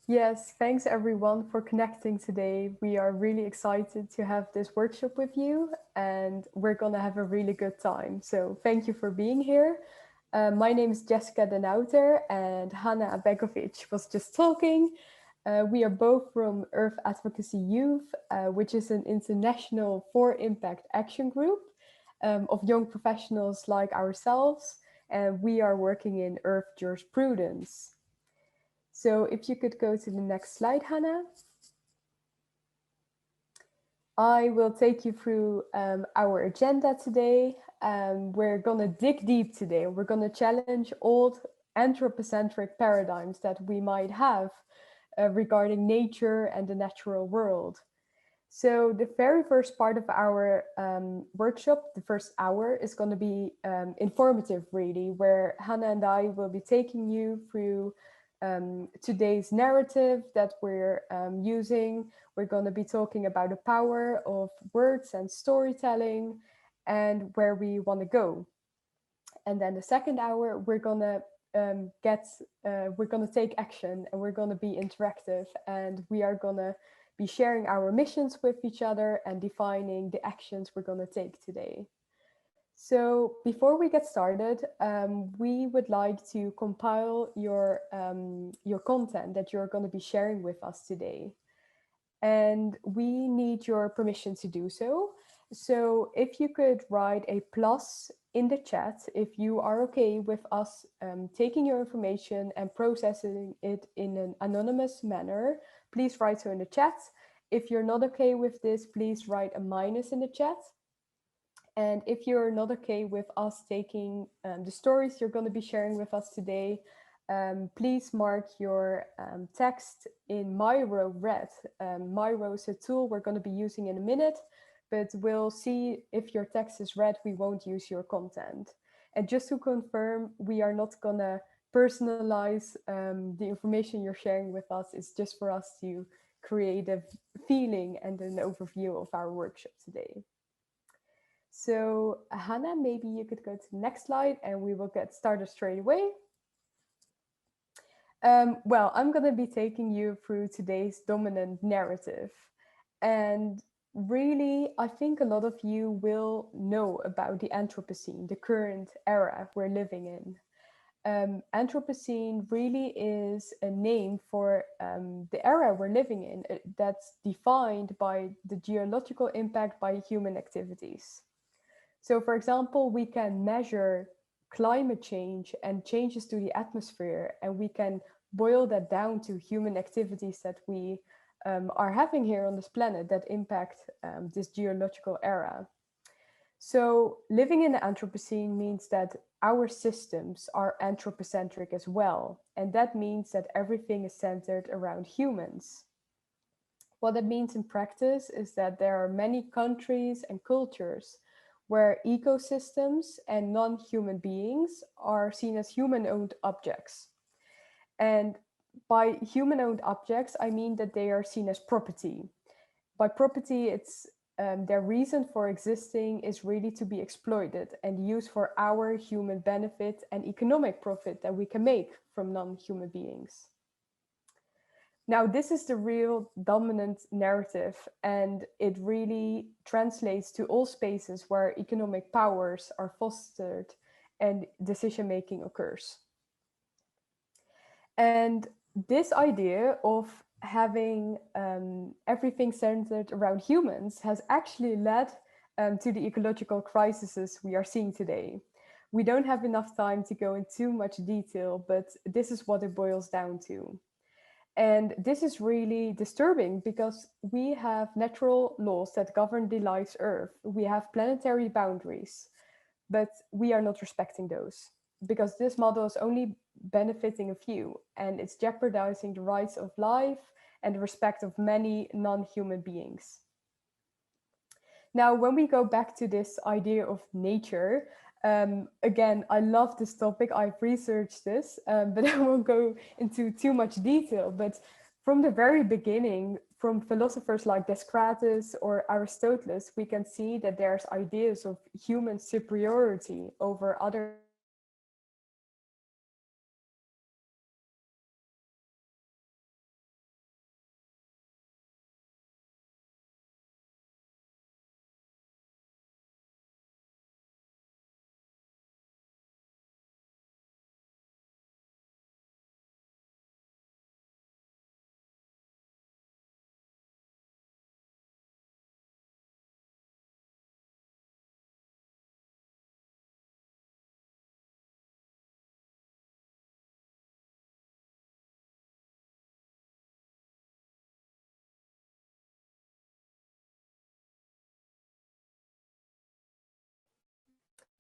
Yes, thanks everyone for connecting today. We are really excited to have this workshop with you, and we're going to have a really good time. So, thank you for being here. My name is Jessica Den Outer, and Hanna Begovic was just talking. We are both from Earth Advocacy Youth, which is an international for impact action group of young professionals like ourselves, and we are working in Earth jurisprudence. So if you could go to the next slide, Hannah. I will take you through our agenda today. We're going to dig deep today. We're going to challenge old anthropocentric paradigms that we might have regarding nature and the natural world. So the very first part of our workshop, the first hour, is going to be informative, really, where Hannah and I will be taking you through today's narrative that we're using. We're going to be talking about the power of words and storytelling and where we want to go. And then the second hour, we're going to take action and we're going to be interactive and we are going to be sharing our missions with each other and defining the actions we're going to take today. So before we get started, we would like to compile your content that you're going to be sharing with us today. And we need your permission to do so. So if you could write a plus in the chat, if you are okay with us taking your information and processing it in an anonymous manner, please write so in the chat. If you're not okay with this, please write a minus in the chat. And if you're not okay with us taking the stories you're going to be sharing with us today, please mark your text in Myra red. Myra is a tool we're going to be using in a minute, but we'll see if your text is red, we won't use your content. And just to confirm, we are not going to personalize the information you're sharing with us. It's just for us to create a feeling and an overview of our workshop today. So Hannah, maybe you could go to the next slide and we will get started straight away. Well, I'm going to be taking you through today's dominant narrative. And really, I think a lot of you will know about the Anthropocene, the current era we're living in. Anthropocene really is a name for the era we're living in that's defined by the geological impact by human activities. So, for example, we can measure climate change and changes to the atmosphere, and we can boil that down to human activities that we are having here on this planet that impact this geological era. So, living in the Anthropocene means that our systems are anthropocentric as well, and that means that everything is centered around humans. What that means in practice is that there are many countries and cultures where ecosystems and non-human beings are seen as human-owned objects. And by human-owned objects, I mean that they are seen as property. By property, it's their reason for existing is really to be exploited and used for our human benefit and economic profit that we can make from non-human beings. Now, this is the real dominant narrative, and it really translates to all spaces where economic powers are fostered and decision making occurs. And this idea of having everything centered around humans has actually led to the ecological crises we are seeing today. We don't have enough time to go into too much detail, but this is what it boils down to. And this is really disturbing because we have natural laws that govern the life's Earth. We have planetary boundaries, but we are not respecting those because this model is only benefiting a few and it's jeopardizing the rights of life and the respect of many non-human beings. Now, when we go back to this idea of nature, again, I love this topic. I've researched this, but I won't go into too much detail. But from the very beginning, from philosophers like Descartes or Aristotle, we can see that there's ideas of human superiority over other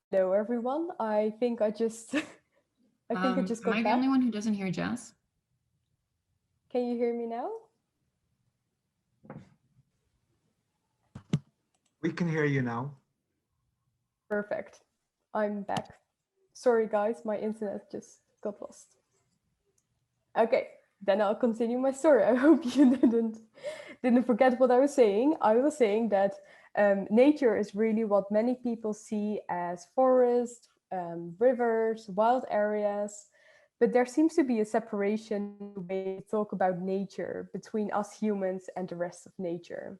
Hello, everyone. I think I just Am I got the back. only one who doesn't hear Jess? Can you hear me now? We can hear you now. Perfect. I'm back. Sorry, guys, my internet just got lost. Okay, then I'll continue my story. I hope you didn't forget what I was saying. I was saying that nature is really what many people see as forests, rivers, wild areas, but there seems to be a separation in the way we talk about nature between us humans and the rest of nature.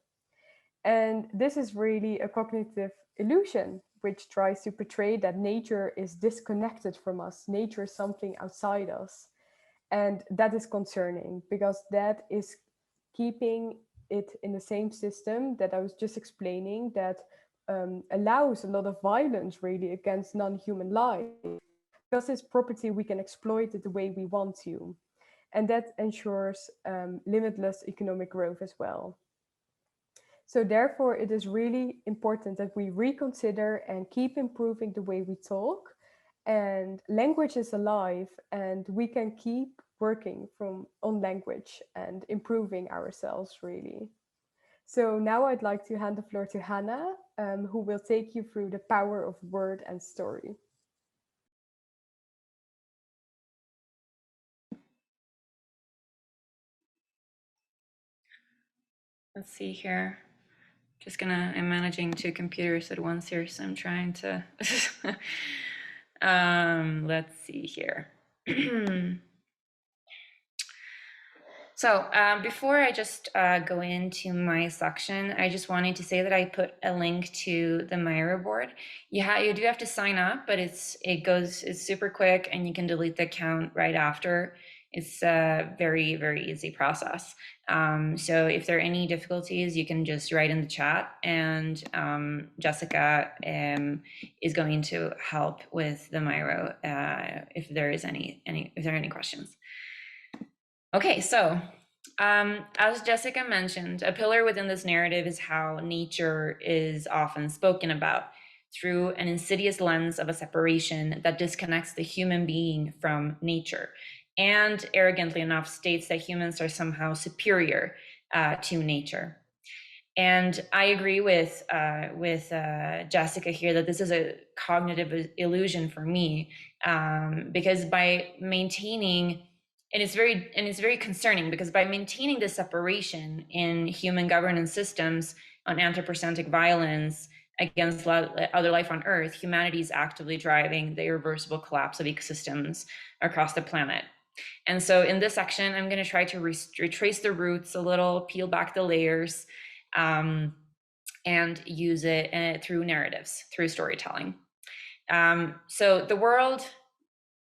And this is really a cognitive illusion, which tries to portray that nature is disconnected from us. Nature is something outside us. And that is concerning because that is keeping it in the same system that I was just explaining that allows a lot of violence really against non human life. Because it's property, we can exploit it the way we want to. And that ensures limitless economic growth as well. So, therefore, it is really important that we reconsider and keep improving the way we talk. And language is alive, and we can keep working on language and improving ourselves, really. So, now I'd like to hand the floor to Hannah, who will take you through the power of word and story. Let's see here. I'm managing two computers at once here, so I'm trying to. Let's see here. So before I just go into my section, I just wanted to say that I put a link to the Myra board. You do have to sign up, but it's super quick, and you can delete the account right after. It's a very, very easy process. So if there are any difficulties, you can just write in the chat, and Jessica is going to help with the Myra if there is if there are any questions. Okay, so as Jessica mentioned, a pillar within this narrative is how nature is often spoken about through an insidious lens of a separation that disconnects the human being from nature, and arrogantly enough states that humans are somehow superior to nature. And I agree with Jessica here that this is a cognitive illusion for me, because by maintaining, and it's very concerning, because by maintaining this separation in human governance systems on anthropocentric violence against other life on Earth, humanity is actively driving the irreversible collapse of ecosystems across the planet. And so in this section, I'm going to try to retrace the roots a little, peel back the layers, and use it through narratives, through storytelling. So the world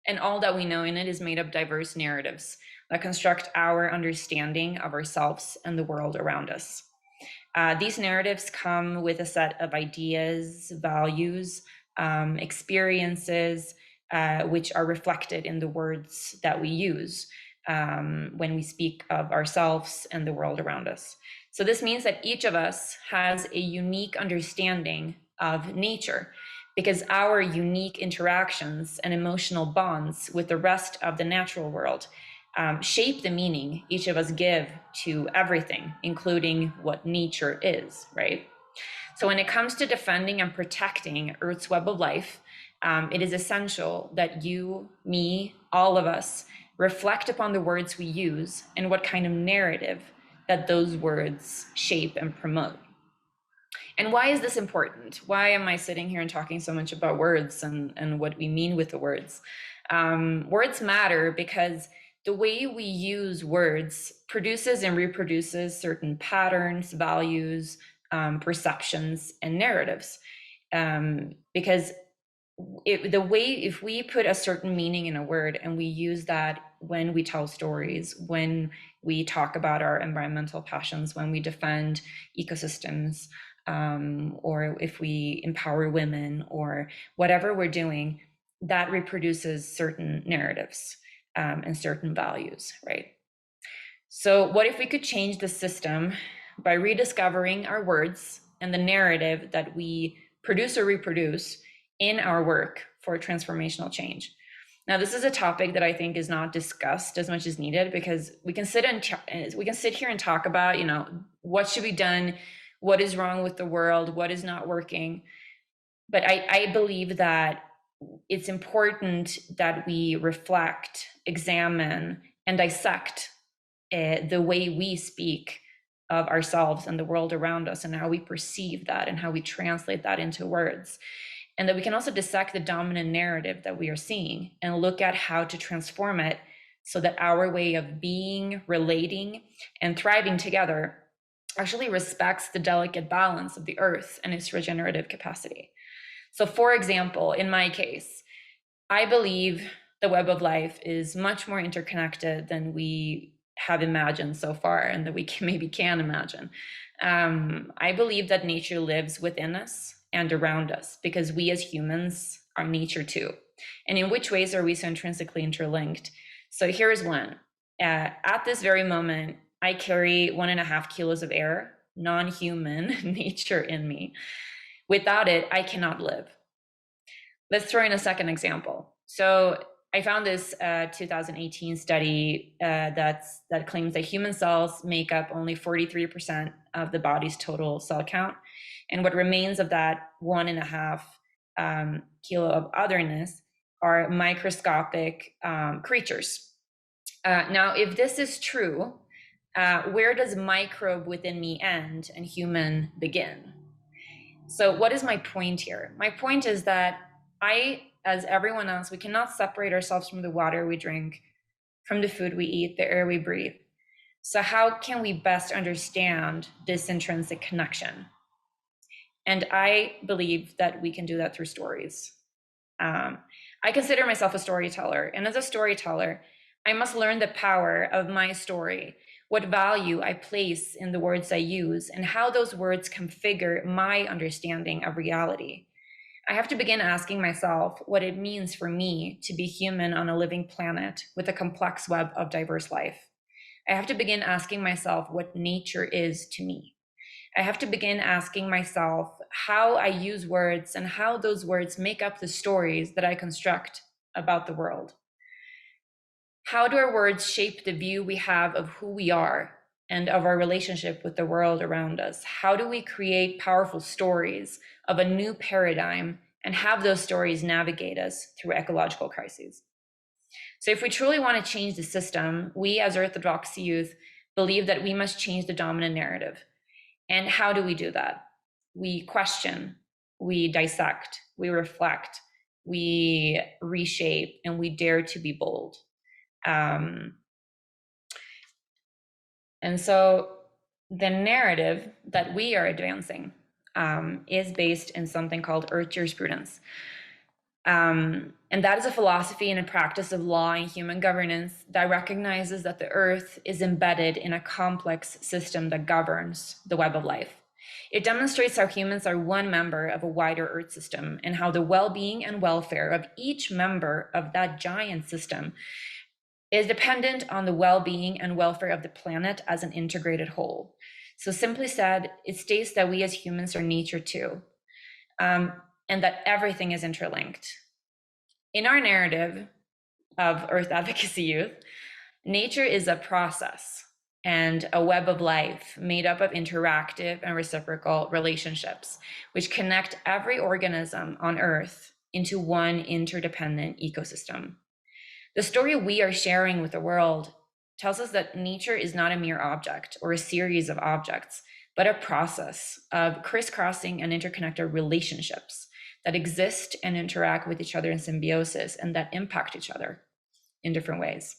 and all that we know in it is made of diverse narratives that construct our understanding of ourselves and the world around us. These narratives come with a set of ideas, values, experiences, which are reflected in the words that we use when we speak of ourselves and the world around us. So this means that each of us has a unique understanding of nature, because our unique interactions and emotional bonds with the rest of the natural world shape the meaning each of us give to everything, including what nature is, right? So when it comes to defending and protecting Earth's web of life, it is essential that you, me, all of us reflect upon the words we use and what kind of narrative that those words shape and promote. And why is this important? Why am I sitting here and talking so much about words and what we mean with the words? Words matter because the way we use words produces and reproduces certain patterns, values, perceptions, and narratives. Because if we put a certain meaning in a word and we use that when we tell stories, when we talk about our environmental passions, when we defend ecosystems, or if we empower women, or whatever we're doing, that reproduces certain narratives and certain values, right? So what if we could change the system by rediscovering our words and the narrative that we produce or reproduce in our work for transformational change. Now, this is a topic that I think is not discussed as much as needed, because we can sit here and talk about, what should be done, what is wrong with the world, what is not working. But I believe that it's important that we reflect, examine, and dissect the way we speak of ourselves and the world around us, and how we perceive that and how we translate that into words. And that we can also dissect the dominant narrative that we are seeing and look at how to transform it so that our way of being, relating, and thriving together actually respects the delicate balance of the earth and its regenerative capacity. So, for example, in my case, I believe the web of life is much more interconnected than we have imagined so far, and that we maybe can imagine. I believe that nature lives within us and around us, because we as humans are nature too. And in which ways are we so intrinsically interlinked? So here's one. At this very moment, I carry 1.5 kilos of air, non-human nature in me. Without it, I cannot live. Let's throw in a second example. So I found this 2018 study that claims that human cells make up only 43% of the body's total cell count. And what remains of that 1.5 kilo of otherness are microscopic creatures. Now, if this is true, where does microbe within me end and human begin? So what is my point here? My point is that as everyone else, we cannot separate ourselves from the water we drink, from the food we eat, the air we breathe. So how can we best understand this intrinsic connection? And I believe that we can do that through stories. I consider myself a storyteller. And as a storyteller, I must learn the power of my story, what value I place in the words I use, and how those words configure my understanding of reality. I have to begin asking myself what it means for me to be human on a living planet with a complex web of diverse life. I have to begin asking myself what nature is to me. I have to begin asking myself how I use words and how those words make up the stories that I construct about the world. How do our words shape the view we have of who we are and of our relationship with the world around us? How do we create powerful stories of a new paradigm and have those stories navigate us through ecological crises? So if we truly want to change the system, we as Orthodox youth believe that we must change the dominant narrative. And how do we do that? We question, we dissect, we reflect, we reshape, and we dare to be bold. And so the narrative that we are advancing is based in something called earth jurisprudence. And that is a philosophy and a practice of law and human governance that recognizes that the earth is embedded in a complex system that governs the web of life. It demonstrates how humans are one member of a wider earth system, and how the well-being and welfare of each member of that giant system is dependent on the well-being and welfare of the planet as an integrated whole. So simply said, it states that we as humans are nature too, and that everything is interlinked. In our narrative of Earth Advocacy Youth, nature is a process and a web of life made up of interactive and reciprocal relationships, which connect every organism on Earth into one interdependent ecosystem. The story we are sharing with the world tells us that nature is not a mere object or a series of objects, but a process of crisscrossing and interconnected relationships that exist and interact with each other in symbiosis and that impact each other in different ways.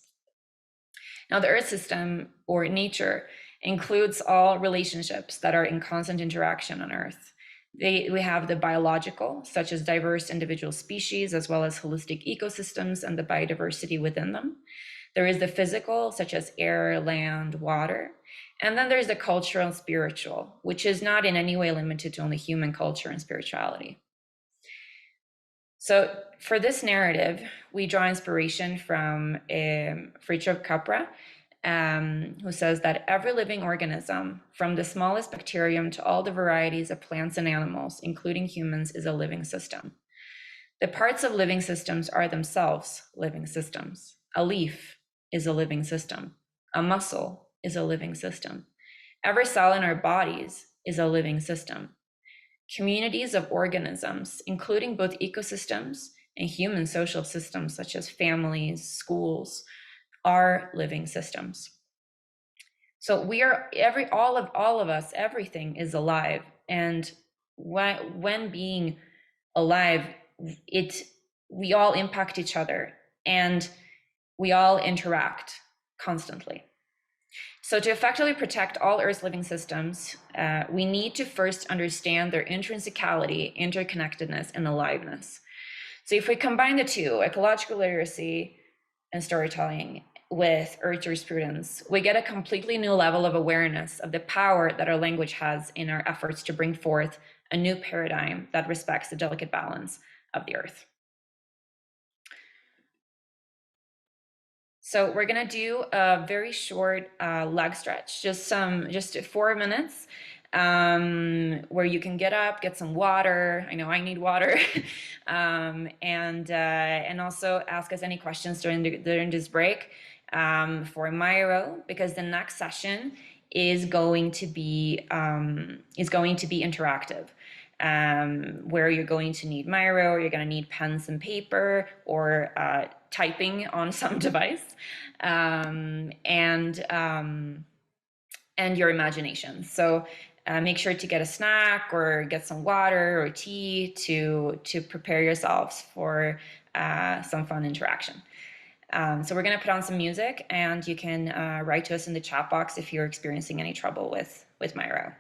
Now, the Earth system, or nature, includes all relationships that are in constant interaction on Earth. We have the biological, such as diverse individual species, as well as holistic ecosystems and the biodiversity within them. There is the physical, such as air, land, water. And then there's the cultural and spiritual, which is not in any way limited to only human culture and spirituality. So for this narrative, we draw inspiration from Fritjof Capra, who says that every living organism, from the smallest bacterium to all the varieties of plants and animals, including humans, is a living system. The parts of living systems are themselves living systems. A leaf is a living system. A muscle is a living system. Every cell in our bodies is a living system. Communities of organisms, including both ecosystems and human social systems such as families, schools, are living systems. So we are all of us, everything is alive. And when being alive, we all impact each other and we all interact constantly. So to effectively protect all Earth's living systems, we need to first understand their intrinsicality, interconnectedness, and aliveness. So if we combine the two, ecological literacy and storytelling, with Earth jurisprudence, we get a completely new level of awareness of the power that our language has in our efforts to bring forth a new paradigm that respects the delicate balance of the Earth. So we're gonna do a very short leg stretch, just 4 minutes, where you can get up, get some water. I know I need water, and also ask us any questions during this break for Myra, because the next session is going to be interactive. Where you're going to need Myra, or you're going to need pens and paper, or typing on some device, and your imagination. So make sure to get a snack or get some water or tea to prepare yourselves for some fun interaction. So we're going to put on some music, and you can write to us in the chat box if you're experiencing any trouble with Myra.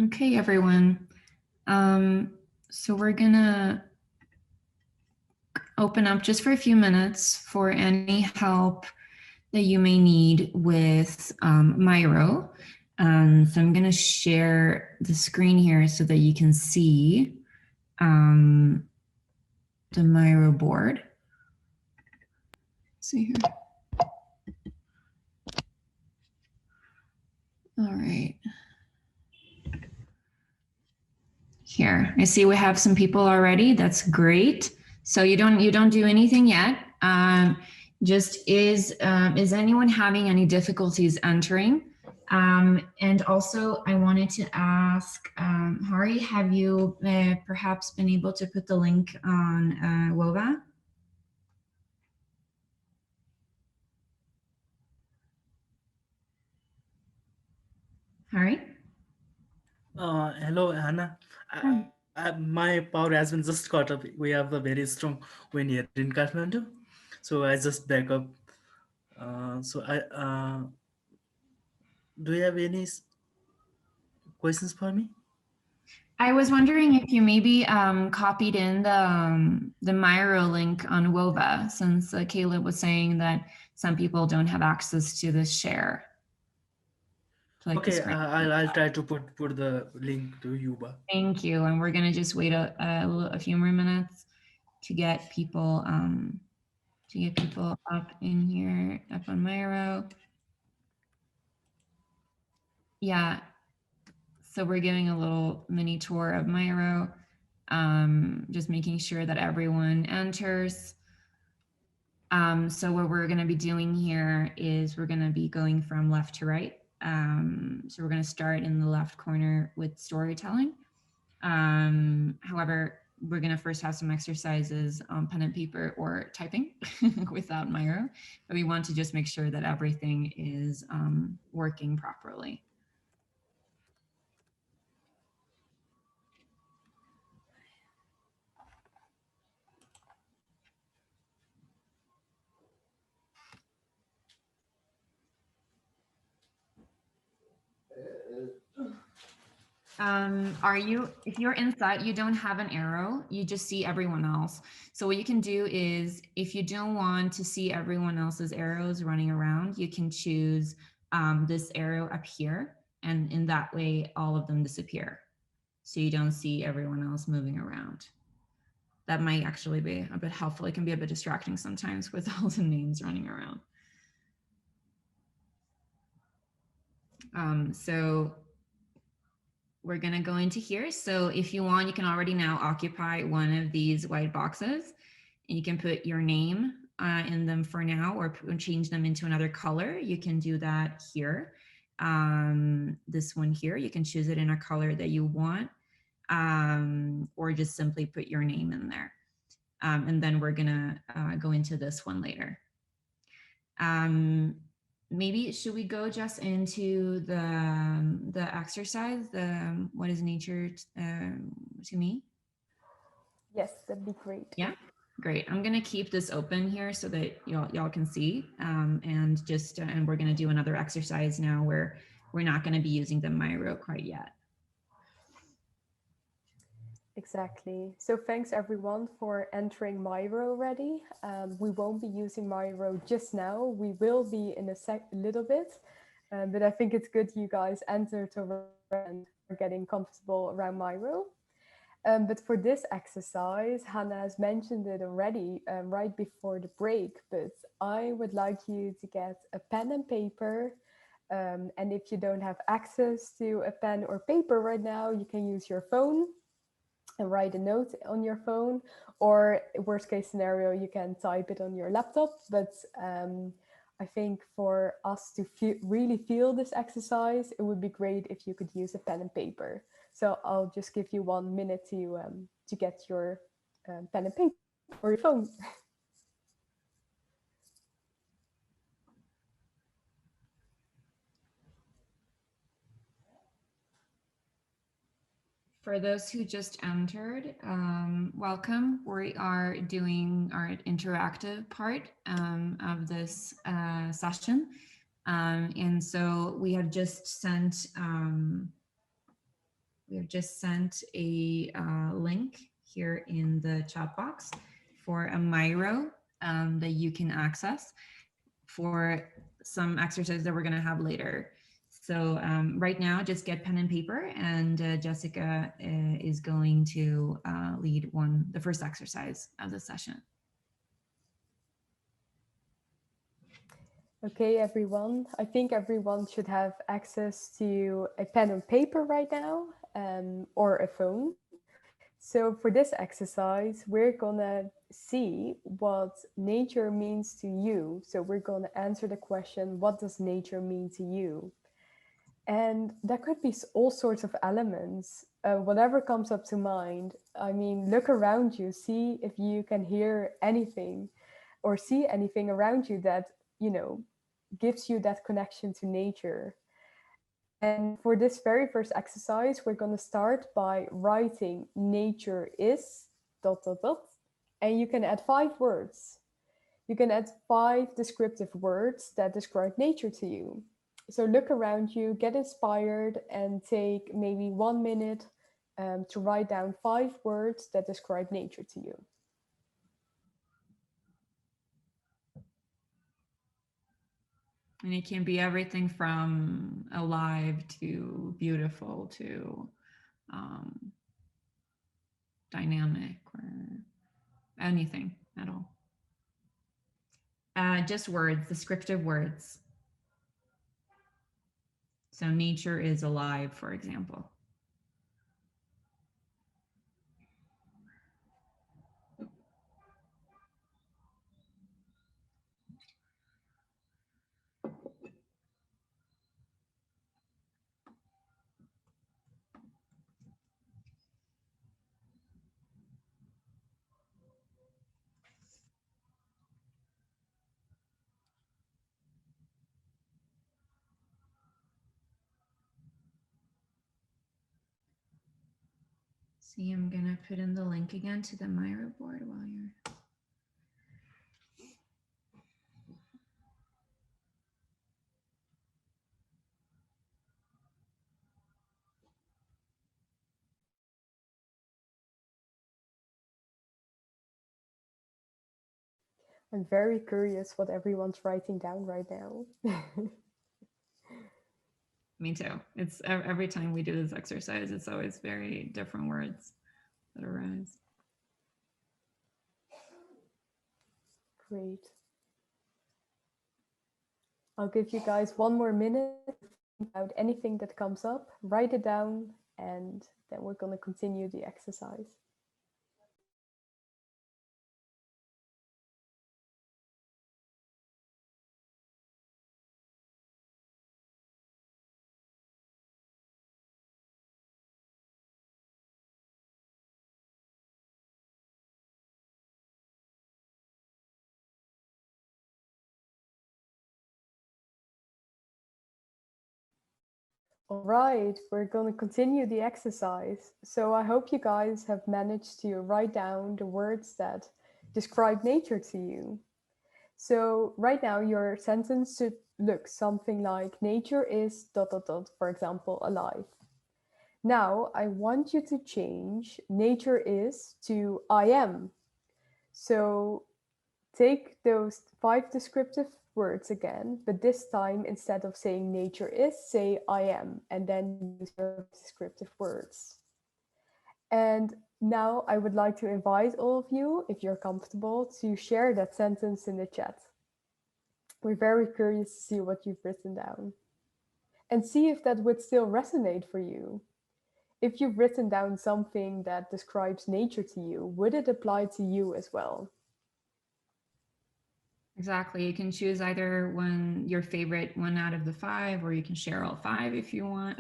Okay, everyone. So we're gonna open up just for a few minutes for any help that you may need with Myro. So I'm gonna share the screen here so that you can see the Myra board. Let's see here. All right. Here, I see we have some people already. That's great. So you don't do anything yet. Just is anyone having any difficulties entering? And also, I wanted to ask, Hari, have you perhaps been able to put the link on WOVA? Hari? Hello, Anna. My power has been just caught up. We have a very strong wind here in Kathmandu, so I just back up. Do you have any questions for me? I was wondering if you maybe copied in the Myro link on WOVA, since Caleb was saying that some people don't have access to this share. To, like, Okay, I'll try to put the link to Yuba. Thank you, and we're gonna just wait a few more minutes to get people up in here, up on Myro. Yeah. So we're giving a little mini tour of Myro, just making sure that everyone enters. So what we're going to be doing here is we're going to be going from left to right. So we're going to start in the left corner with storytelling. However, we're going to first have some exercises on pen and paper or typing without Myro, but we want to just make sure that everything is working properly. If you're inside, you don't have an arrow, you just see everyone else. So what you can do is, if you don't want to see everyone else's arrows running around, you can choose this arrow up here, and in that way, all of them disappear. So you don't see everyone else moving around. That might actually be a bit helpful. It can be a bit distracting sometimes with all the names running around. So we're going to go into here. So if you want, you can already now occupy one of these white boxes, and you can put your name in them for now, or change them into another color. You can do that here. This one here, you can choose it in a color that you want, or just simply put your name in there. And then we're going to go into this one later. Maybe should we go just into the exercise, the what is nature to me? Yes, that'd be great. Yeah, great. I'm gonna keep this open here so that y'all can see, and we're gonna do another exercise now where we're not gonna be using the Myro quite yet. Exactly. So thanks everyone for entering Myro already. We won't be using Myro just now. We will be in a little bit, but I think it's good you guys entered already and are getting comfortable around Myro. But for this exercise, Hannah has mentioned it already right before the break, but I would like you to get a pen and paper. And if you don't have access to a pen or paper right now, you can use your phone and write a note on your phone, or worst case scenario, you can type it on your laptop. But I think for us to really feel this exercise, it would be great if you could use a pen and paper. So I'll just give you 1 minute to get your pen and paper or your phone. For those who just entered, welcome. We are doing our interactive part of this session. And so we have just sent We have just sent a link here in the chat box for a Myra that you can access for some exercises that we're going to have later. So right now, just get pen and paper, and Jessica is going to lead the first exercise of the session. Okay, everyone. I think everyone should have access to a pen and paper right now, or a phone. So for this exercise, we're gonna see what nature means to you. So we're gonna answer the question, what does nature mean to you? And that could be all sorts of elements, whatever comes up to mind. I mean, look around you, see if you can hear anything or see anything around you that, gives you that connection to nature. And for this very first exercise, we're going to start by writing nature is ... And you can add 5 words. You can add 5 descriptive words that describe nature to you. So look around you, get inspired, and take maybe 1 minute to write down 5 words that describe nature to you. And it can be everything from alive to beautiful to dynamic or anything at all. Just words, descriptive words. So nature is alive, for example. See, I'm gonna put in the link again to the Myra board while you're... I'm very curious what everyone's writing down right now. Me too. It's every time we do this exercise, it's always very different words that arise. Great. I'll give you guys 1 more minute to think about anything that comes up, write it down, and then we're going to continue the exercise. All right, we're going to continue the exercise. So I hope you guys have managed to write down the words that describe nature to you. So right now your sentence should look something like nature is ... for example, alive. Now I want you to change nature is to I am. So take those 5 descriptive words again, but this time instead of saying nature is, say I am, and then use your descriptive words. And now I would like to invite all of you, if you're comfortable, to share that sentence in the chat. We're very curious to see what you've written down. And see if that would still resonate for you. If you've written down something that describes nature to you, would it apply to you as well? Exactly. You can choose either your favorite one out of the 5, or you can share all 5 if you want.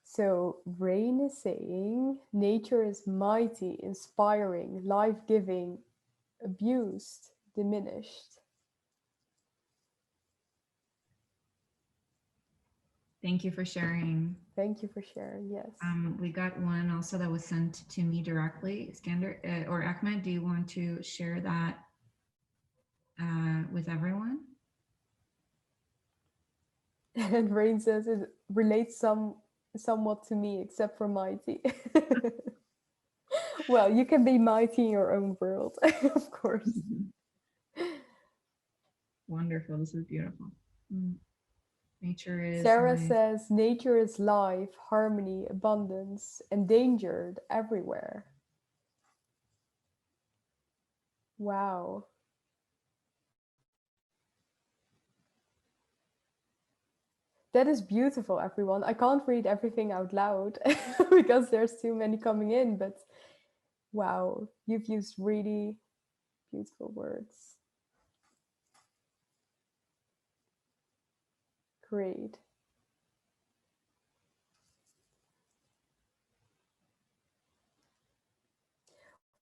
So Rain is saying, nature is mighty, inspiring, life-giving, abused, diminished. Thank you for sharing. Thank you for sharing, yes. We got one also that was sent to me directly. Skander or Ahmed, do you want to share that with everyone? And Rain says it relates somewhat to me, except for mighty. Well, you can be mighty in your own world, of course. Wonderful. This is beautiful. Nature is Sarah my... says nature is life, harmony, abundance, endangered everywhere. Wow. That is beautiful, everyone. I can't read everything out loud because there's too many coming in, but wow, you've used really beautiful words. Great.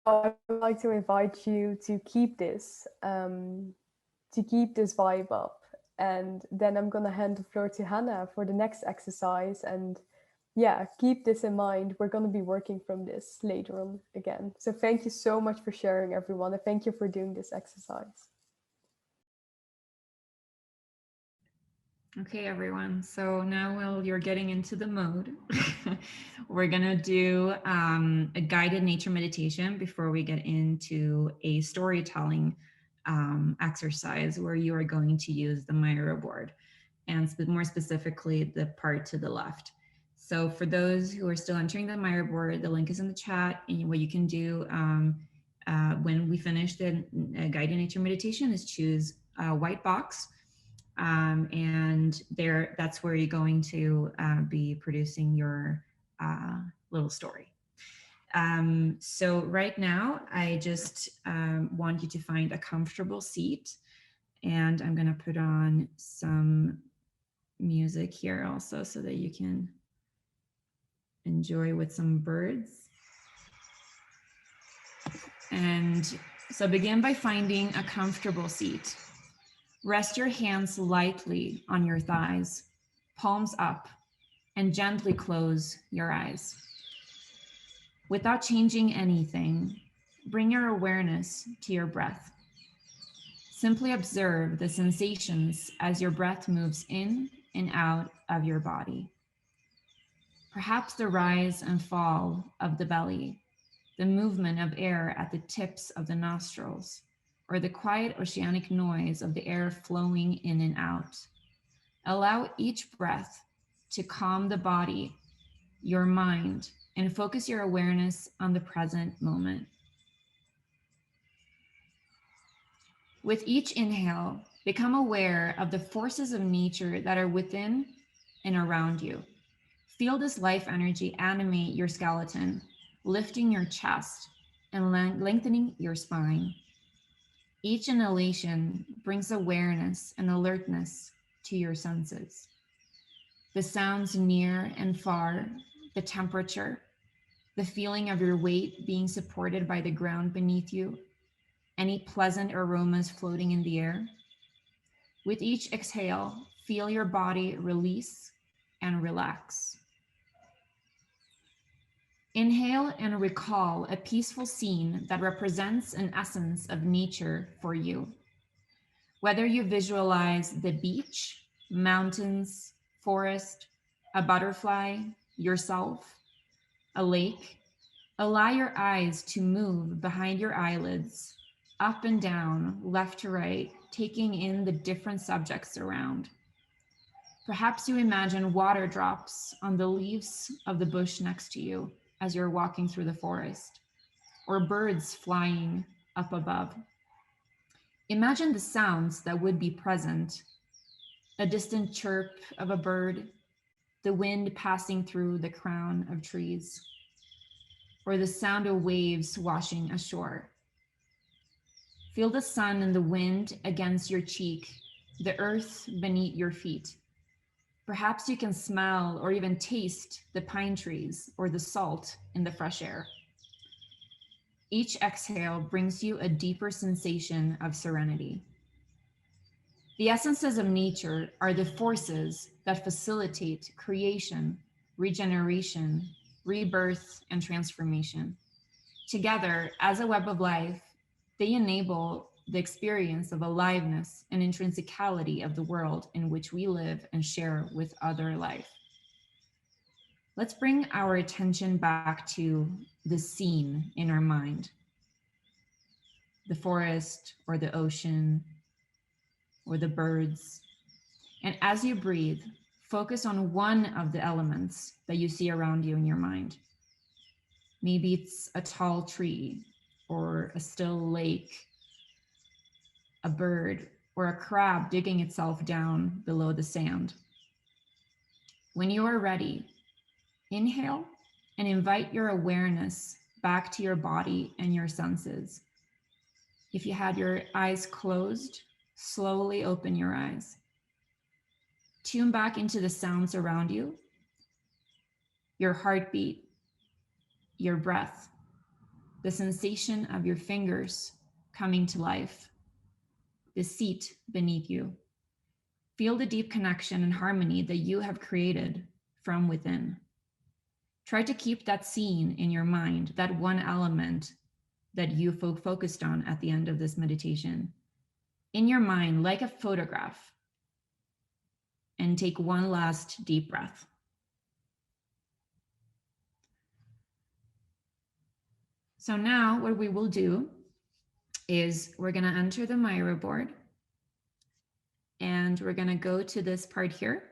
Well, I would like to invite you to keep this vibe up. And then I'm gonna hand the floor to Hannah for the next exercise. And yeah, keep this in mind. We're gonna be working from this later on again. So thank you so much for sharing, everyone, and thank you for doing this exercise. Okay, everyone. So now while you're getting into the mode, we're gonna do a guided nature meditation before we get into a storytelling exercise where you are going to use the Myra board, and more specifically, the part to the left. So for those who are still entering the Myra board, the link is in the chat, and what you can do when we finish the guided nature meditation is choose a white box. And that's where you're going to be producing your little story. So right now, I just want you to find a comfortable seat, and I'm going to put on some music here also so that you can enjoy with some birds. And so begin by finding a comfortable seat. Rest your hands lightly on your thighs, palms up, and gently close your eyes. Without changing anything, bring your awareness to your breath. Simply observe the sensations as your breath moves in and out of your body. Perhaps the rise and fall of the belly, the movement of air at the tips of the nostrils, or the quiet oceanic noise of the air flowing in and out. Allow each breath to calm the body, your mind, and focus your awareness on the present moment. With each inhale, become aware of the forces of nature that are within and around you. Feel this life energy animate your skeleton, lifting your chest and lengthening your spine. Each inhalation brings awareness and alertness to your senses. The sounds near and far, the temperature, the feeling of your weight being supported by the ground beneath you, any pleasant aromas floating in the air. With each exhale, feel your body release and relax. Inhale and recall a peaceful scene that represents an essence of nature for you. Whether you visualize the beach, mountains, forest, a butterfly, yourself, a lake, allow your eyes to move behind your eyelids, up and down, left to right, taking in the different subjects around. Perhaps you imagine water drops on the leaves of the bush next to you as you're walking through the forest, or birds flying up above. Imagine the sounds that would be present: a distant chirp of a bird, the wind passing through the crown of trees, or the sound of waves washing ashore. Feel the sun and the wind against your cheek, the earth beneath your feet. Perhaps you can smell or even taste the pine trees or the salt in the fresh air. Each exhale brings you a deeper sensation of serenity. The essences of nature are the forces that facilitate creation, regeneration, rebirth, and transformation. Together, as a web of life, they enable the experience of aliveness and intrinsicality of the world in which we live and share with other life. Let's bring our attention back to the scene in our mind, the forest or the ocean or the birds. And as you breathe, focus on one of the elements that you see around you in your mind. Maybe it's a tall tree or a still lake, a bird, or a crab digging itself down below the sand. When you are ready, inhale and invite your awareness back to your body and your senses. If you had your eyes closed, slowly open your eyes. Tune back into the sounds around you, your heartbeat, your breath, the sensation of your fingers coming to life, the seat beneath you. Feel the deep connection and harmony that you have created from within. Try to keep that scene in your mind, that one element that you focused on at the end of this meditation, in your mind like a photograph. And take one last deep breath. So now what we will do is we're going to enter the Myra board, and we're going to go to this part here,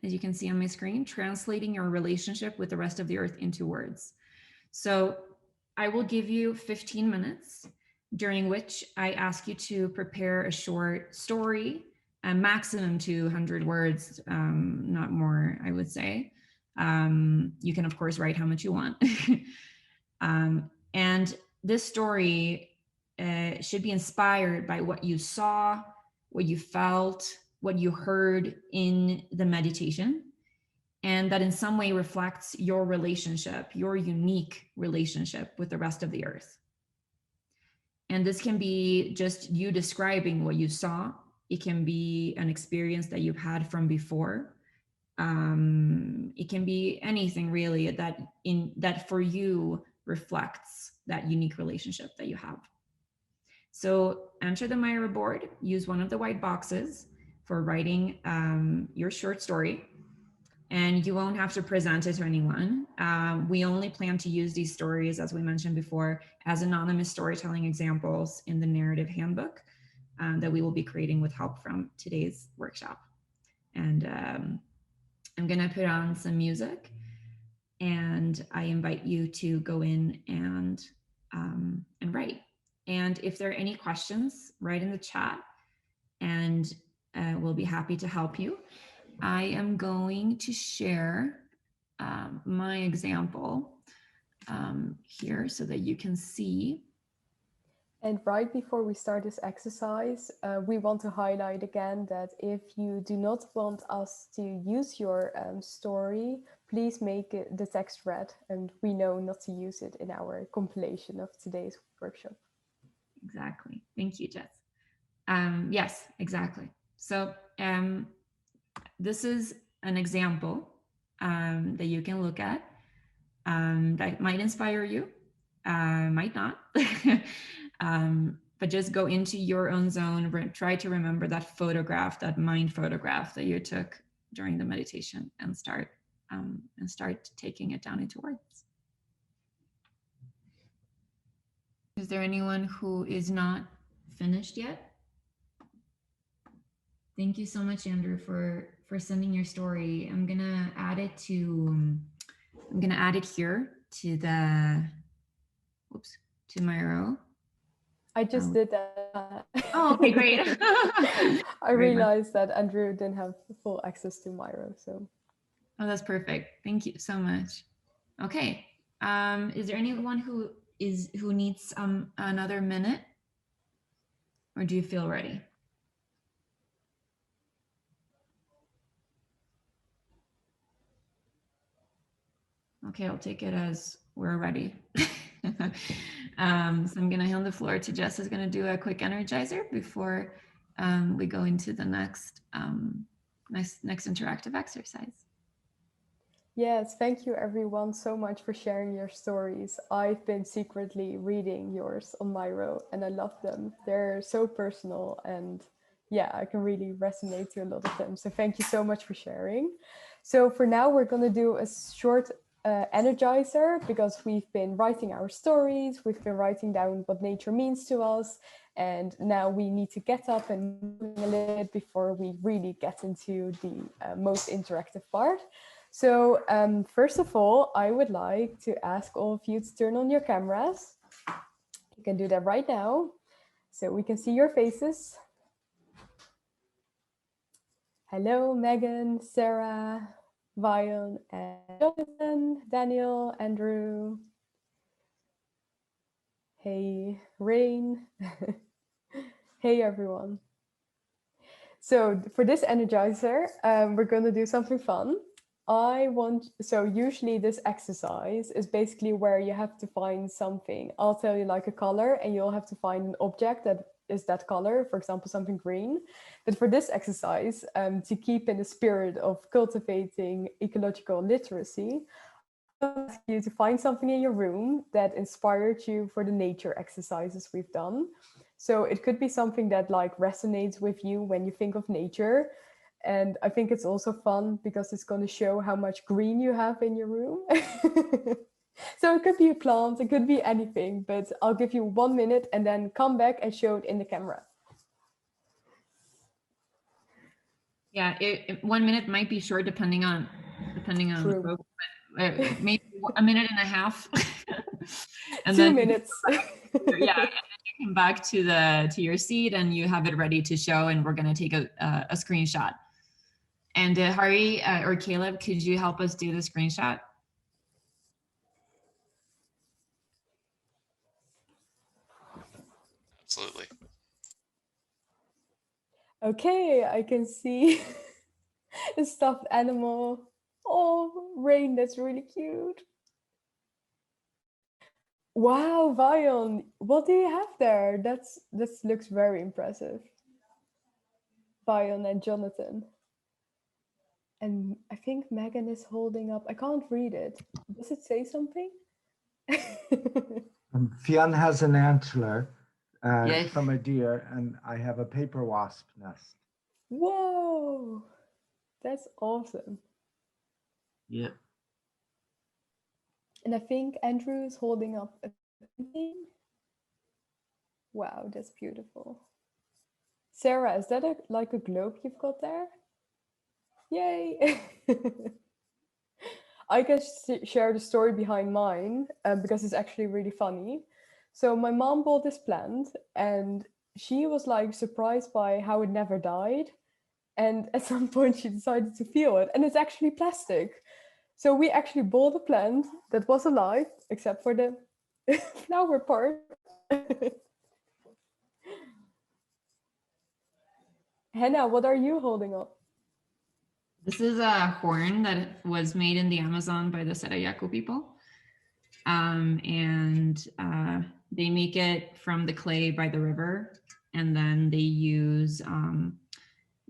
as you can see on my screen, translating your relationship with the rest of the earth into words. So I will give you 15 minutes, during which I ask you to prepare a short story, a maximum 200 words, not more, I would say. You can, of course, write how much you want. And this story should be inspired by what you saw, what you felt, what you heard in the meditation, and that in some way reflects your relationship, your unique relationship with the rest of the earth. And this can be just you describing what you saw. It can be an experience that you've had from before. It can be anything really that for you reflects that unique relationship that you have. So enter the Myra board, use one of the white boxes for writing your short story, and you won't have to present it to anyone. We only plan to use these stories, as we mentioned before, as anonymous storytelling examples in the narrative handbook that we will be creating with help from today's workshop. And I'm gonna put on some music, and I invite you to go in and write. And if there are any questions, write in the chat, and we'll be happy to help you. I am going to share my example here so that you can see. And right before we start this exercise, we want to highlight again that if you do not want us to use your story, please make the text red, and we know not to use it in our compilation of today's workshop. Exactly. Thank you, Jess. Yes, exactly. So this is an example that you can look at that might inspire you, might not. But just go into your own zone, try to remember that photograph, that mind photograph that you took during the meditation, and start taking it down into words. Is there anyone who is not finished yet? Thank you so much, Andrew, for sending your story. I'm gonna add it here to to Myra. I just did that. Oh, okay, great. I realized that Andrew didn't have full access to Myra, so. Oh, that's perfect. Thank you so much. Okay. Is there anyone who needs another minute, or do you feel ready? Okay, I'll take it as we're ready. So I'm going to hand the floor to Jess, who's going to do a quick energizer before we go into the next interactive exercise. Yes, thank you everyone so much for sharing your stories. I've been secretly reading yours on Myro and I love them. They're so personal and yeah, I can really resonate to a lot of them. So thank you so much for sharing. So for now, we're going to do a short energizer because we've been writing our stories, we've been writing down what nature means to us, and now we need to get up and move a little bit before we really get into the most interactive part. So first of all, I would like to ask all of you to turn on your cameras. You can do that right now so we can see your faces. Hello, Megan, Sarah, Vion, and Jonathan, Daniel, Andrew. Hey, Rain. Hey, everyone. So for this energizer, we're going to do something fun. So usually this exercise is basically where you have to find something. I'll tell you like a color and you'll have to find an object that is that color, for example, something green. But for this exercise, to keep in the spirit of cultivating ecological literacy, I'm going to ask you to find something in your room that inspired you for the nature exercises we've done. So it could be something that like resonates with you when you think of nature. And I think it's also fun because it's going to show how much green you have in your room. So it could be a plant, it could be anything, but I'll give you 1 minute and then come back and show it in the camera. Yeah, 1 minute might be short depending on True. the book, but maybe a minute and a half. And 2 then minutes. Yeah, and then you come back to your seat and you have it ready to show, and we're going to take a screenshot. And Hari or Caleb, could you help us do the screenshot? Absolutely. Okay, I can see a stuffed animal. Oh, Rain, that's really cute. Wow, Vion, what do you have there? This looks very impressive. Vion and Jonathan. And I think Megan is holding up. I can't read it. Does it say something? Fionn has an antler Yes. from a deer, and I have a paper wasp nest. Whoa, that's awesome. Yep. And I think Andrew is holding up a painting. Wow, that's beautiful. Sarah, is that like a globe you've got there? Yay! I can share the story behind mine because it's actually really funny. So my mom bought this plant and she was like surprised by how it never died. And at some point she decided to feel it and it's actually plastic. So we actually bought a plant that was alive except for the flower part. Hannah, what are you holding up? This is a horn that was made in the Amazon by the Sarayaku people. And they make it from the clay by the river. And then they use,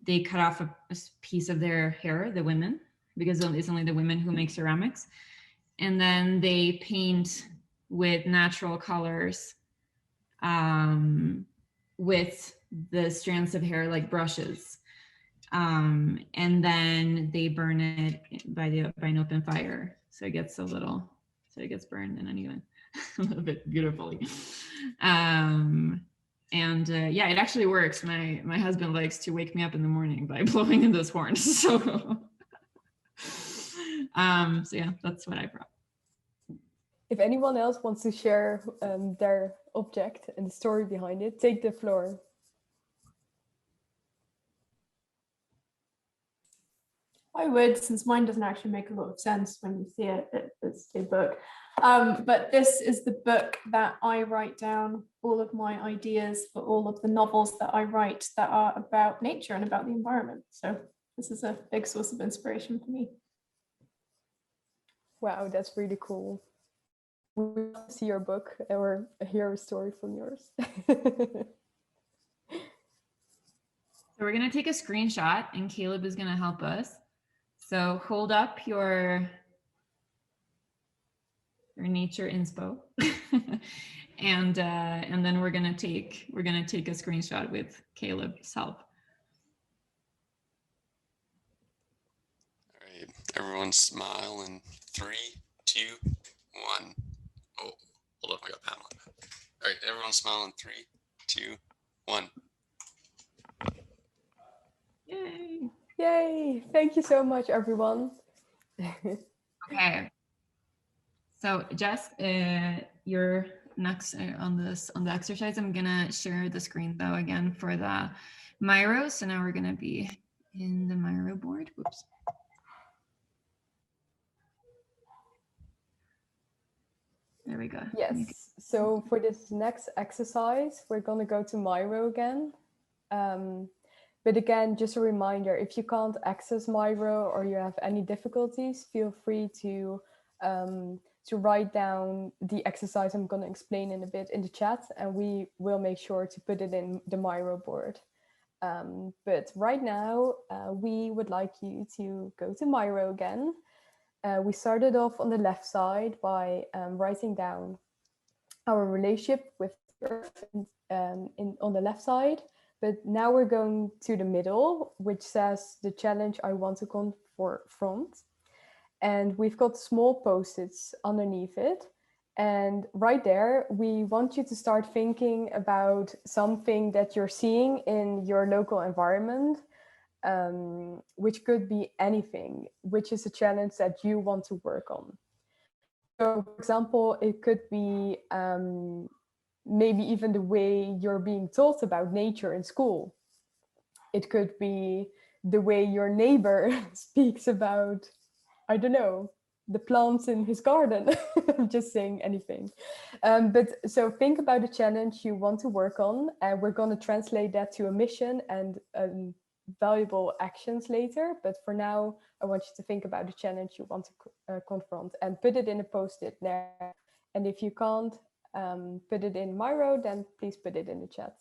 they cut off a piece of their hair, the women, because it's only the women who make ceramics. And then they paint with natural colors with the strands of hair like brushes. And then they burn it by an open fire. So it gets burned in any event a little bit beautifully. Yeah, it actually works. My husband likes to wake me up in the morning by blowing in those horns. So yeah, that's what I brought. If anyone else wants to share their object and the story behind it, take the floor. I would, since mine doesn't actually make a lot of sense when you see it. It's a book. But this is the book that I write down all of my ideas for all of the novels that I write that are about nature and about the environment. So this is a big source of inspiration for me. Wow, that's really cool. We want to see your book or hear a story from yours. So we're going to take a screenshot and Caleb is going to help us. So hold up your nature inspo. And then we're gonna take a screenshot with Caleb's help. All right, everyone smile in 3, 2, 1. Oh, hold up, I got Pamela. All right, everyone smile in 3, 2, 1. Yay! Yay! Thank you so much, everyone. Okay. So Jess, you're next on the exercise. I'm gonna share the screen though again for the Myra. So now we're gonna be in the Myra board. Whoops. There we go. Yes. So for this next exercise, we're going to go to Myra again. But again, just a reminder, if you can't access Myra or you have any difficulties, feel free to write down the exercise I'm going to explain in a bit in the chat, and we will make sure to put it in the Myra board. But right now, we would like you to go to Myra again. We started off on the left side by writing down our relationship with the Earth on the left side. But now we're going to the middle, which says the challenge I want to confront. And we've got small post-its underneath it. And right there, we want you to start thinking about something that you're seeing in your local environment, which could be anything, which is a challenge that you want to work on. So, for example, it could be maybe even the way you're being taught about nature in school. It could be the way your neighbor speaks about, I don't know, the plants in his garden. I'm just saying anything. But so think about the challenge you want to work on, and we're going to translate that to a mission and valuable actions later. But for now, I want you to think about the challenge you want to confront and put it in a post-it there. And if you can't put it in Myro, then please put it in the chat.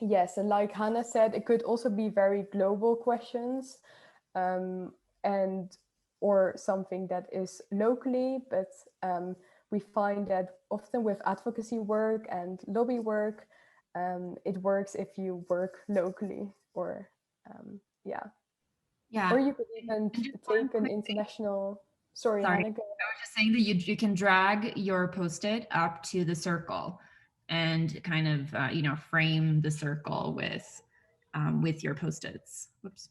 Yes, and like Hannah said, it could also be very global questions, and or something that is locally, but we find that often with advocacy work and lobby work, it works if you work locally, or yeah. Or you could even take an international. Sorry, Hannah. I was just saying that you can drag your post-it up to the circle and kind of frame the circle with your post-its. Whoops.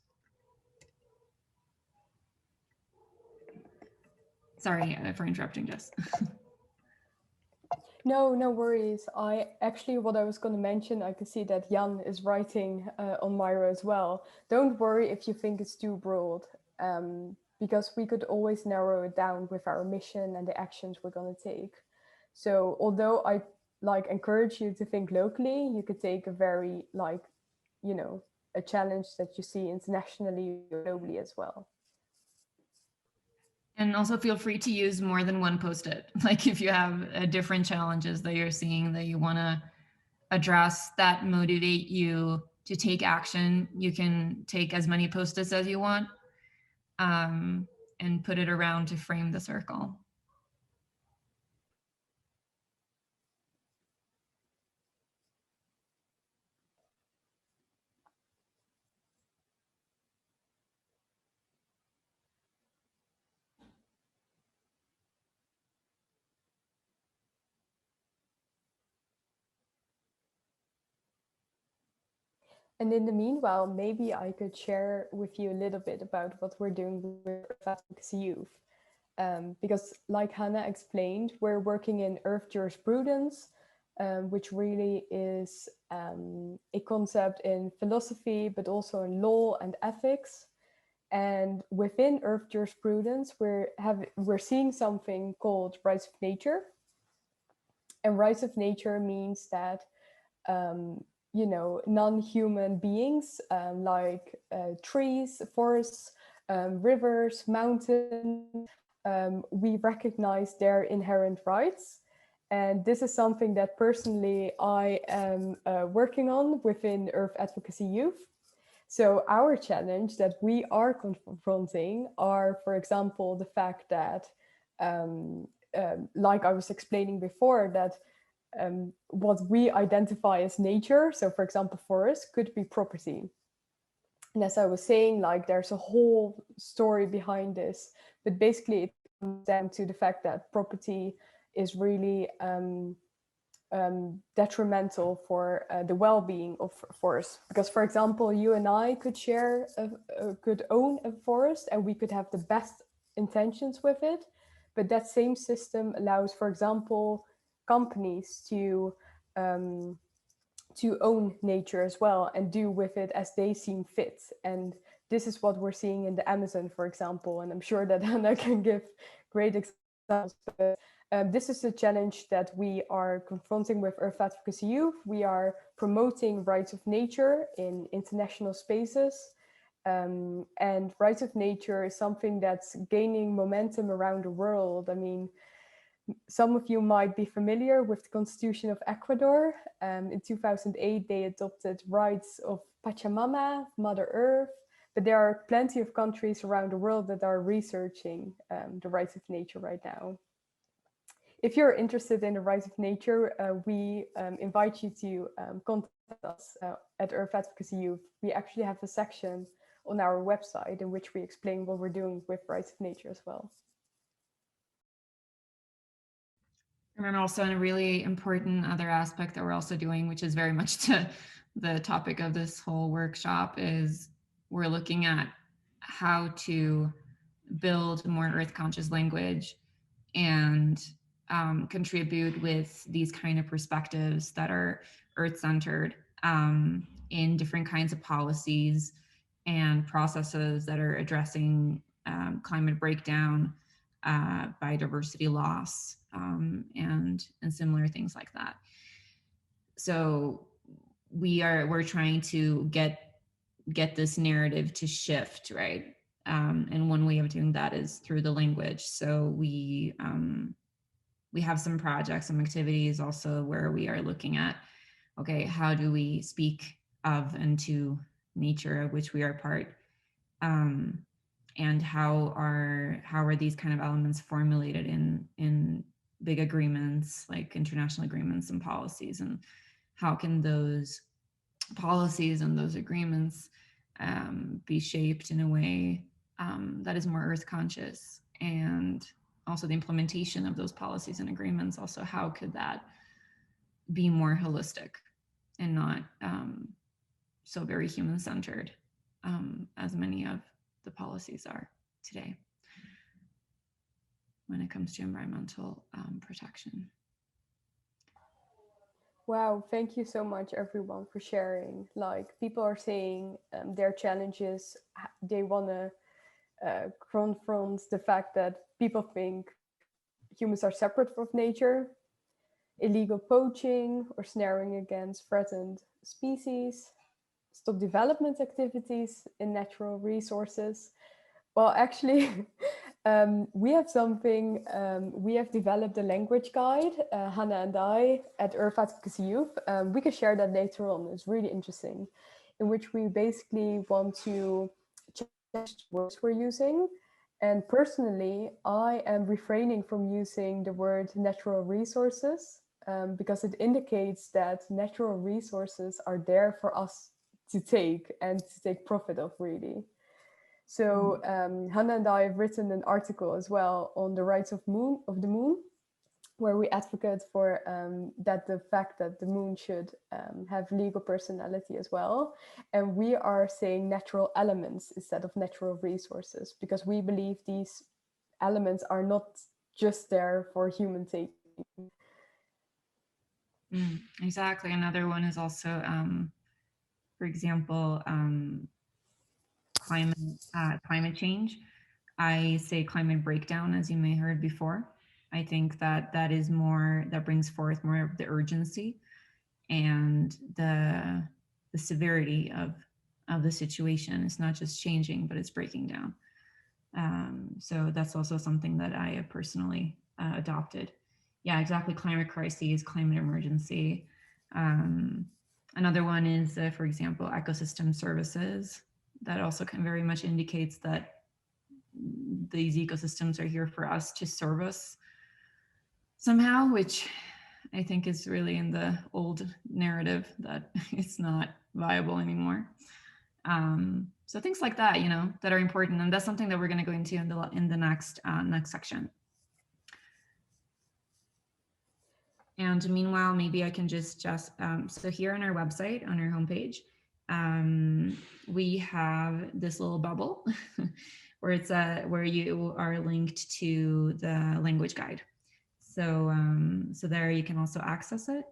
Sorry for interrupting, Jess. No worries. What I was going to mention, I can see that Jan is writing on Myra as well. Don't worry if you think it's too broad, because we could always narrow it down with our mission and the actions we're going to take. So although I encourage you to think locally, you could take a very a challenge that you see internationally or globally as well. And also feel free to use more than one post-it. Like if you have different challenges that you're seeing that you want to address that motivate you to take action, you can take as many post-its as you want and put it around to frame the circle. And in the meanwhile, maybe I could share with you a little bit about what we're doing with Advocacy Youth. Because like Hannah explained, we're working in Earth jurisprudence, which really is a concept in philosophy, but also in law and ethics. And within Earth jurisprudence, we're seeing something called rights of nature. And rights of nature means that non-human beings like trees, forests, rivers, mountains, we recognize their inherent rights. And this is something that personally I am working on within Earth Advocacy Youth. So our challenge that we are confronting are, for example, the fact that, like I was explaining before, that what we identify as nature, so for example, forest, could be property. And as I was saying, like there's a whole story behind this, but basically it comes down to the fact that property is really detrimental for the well-being of forests. Because, for example, you and I could share, could own a forest, and we could have the best intentions with it, but that same system allows, for example, companies to own nature as well and do with it as they seem fit. And this is what we're seeing in the Amazon, for example. And I'm sure that Hannah can give great examples. But this is a challenge that we are confronting with Earth Advocacy Youth. We are promoting rights of nature in international spaces. And rights of nature is something that's gaining momentum around the world. I mean, some of you might be familiar with the Constitution of Ecuador. In 2008, they adopted rights of Pachamama, Mother Earth, but there are plenty of countries around the world that are researching the rights of nature right now. If you're interested in the rights of nature, we invite you to contact us at Earth Advocacy Youth. We actually have a section on our website in which we explain what we're doing with rights of nature as well. And then also a really important other aspect that we're also doing, which is very much to the topic of this whole workshop, is we're looking at how to build more earth conscious language and contribute with these kind of perspectives that are earth centered in different kinds of policies and processes that are addressing climate breakdown, biodiversity loss, and similar things like that. So we're trying to get this narrative to shift, right? And one way of doing that is through the language. So we have some projects, some activities also where we are looking at, okay, how do we speak of and to nature of which we are part, and how are these kind of elements formulated in big agreements like international agreements and policies, and how can those policies and those agreements be shaped in a way that is more earth conscious, and also the implementation of those policies and agreements, also how could that be more holistic and not so very human centered as many of the policies are today when it comes to environmental protection. Wow, thank you so much everyone for sharing. Like, people are saying their challenges, they want to confront the fact that people think humans are separate from nature, illegal poaching or snaring against threatened species, stop development activities in natural resources. Well, actually, we have something, we have developed a language guide, Hannah and I, at Earth Advocacy Youth. We can share that later on, it's really interesting, in which we basically want to change words we're using. And personally, I am refraining from using the word natural resources because it indicates that natural resources are there for us to take and to take profit of, really. So Hannah and I have written an article as well on the rights of the moon, where we advocate for that the fact that the moon should have legal personality as well. And we are saying natural elements instead of natural resources, because we believe these elements are not just there for human taking. Exactly. Another one is also, for example, climate change. I say climate breakdown, as you may have heard before. I think that is more, that brings forth more of the urgency and the severity of the situation. It's not just changing, but it's breaking down. So that's also something that I have personally adopted. Yeah, exactly. Climate crises, climate emergency. Another one is, for example, ecosystem services. That also very much indicates that these ecosystems are here for us to serve us somehow, which I think is really in the old narrative that it's not viable anymore. So things like that, you know, that are important, and that's something that we're going to go into in the next section. And meanwhile, maybe I can just so here on our website, on our homepage, we have this little bubble where it's where you are linked to the language guide. So so there you can also access it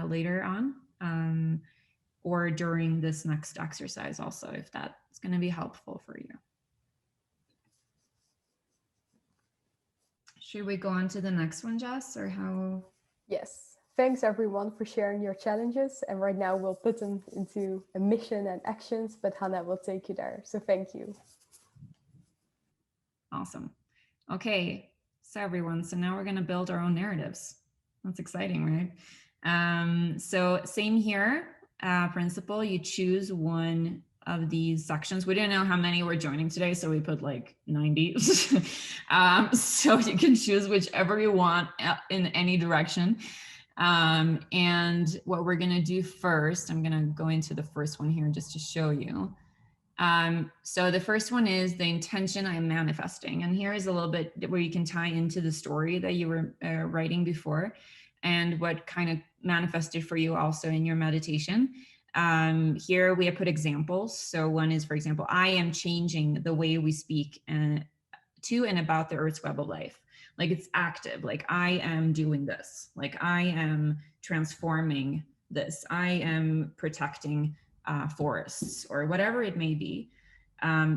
later on, or during this next exercise also, if that's going to be helpful for you. Should we go on to the next one, Jess, or how? Yes. Thanks everyone for sharing your challenges. And right now we'll put them into a mission and actions, but Hannah will take you there. So thank you. Awesome. Okay, so everyone, so now we're going to build our own narratives. That's exciting, right? So same here, principle, you choose one of these sections. We didn't know how many were joining today, so we put like 90. So you can choose whichever you want in any direction. And what we're going to do first, I'm going to go into the first one here just to show you. So the first one is the intention I am manifesting. And here is a little bit where you can tie into the story that you were writing before and what kind of manifested for you also in your meditation. Here we have put examples. So one is, for example, I am changing the way we speak to and about the Earth's web of life. Like it's active, like I am doing this, like I am transforming this, I am protecting forests, or whatever it may be.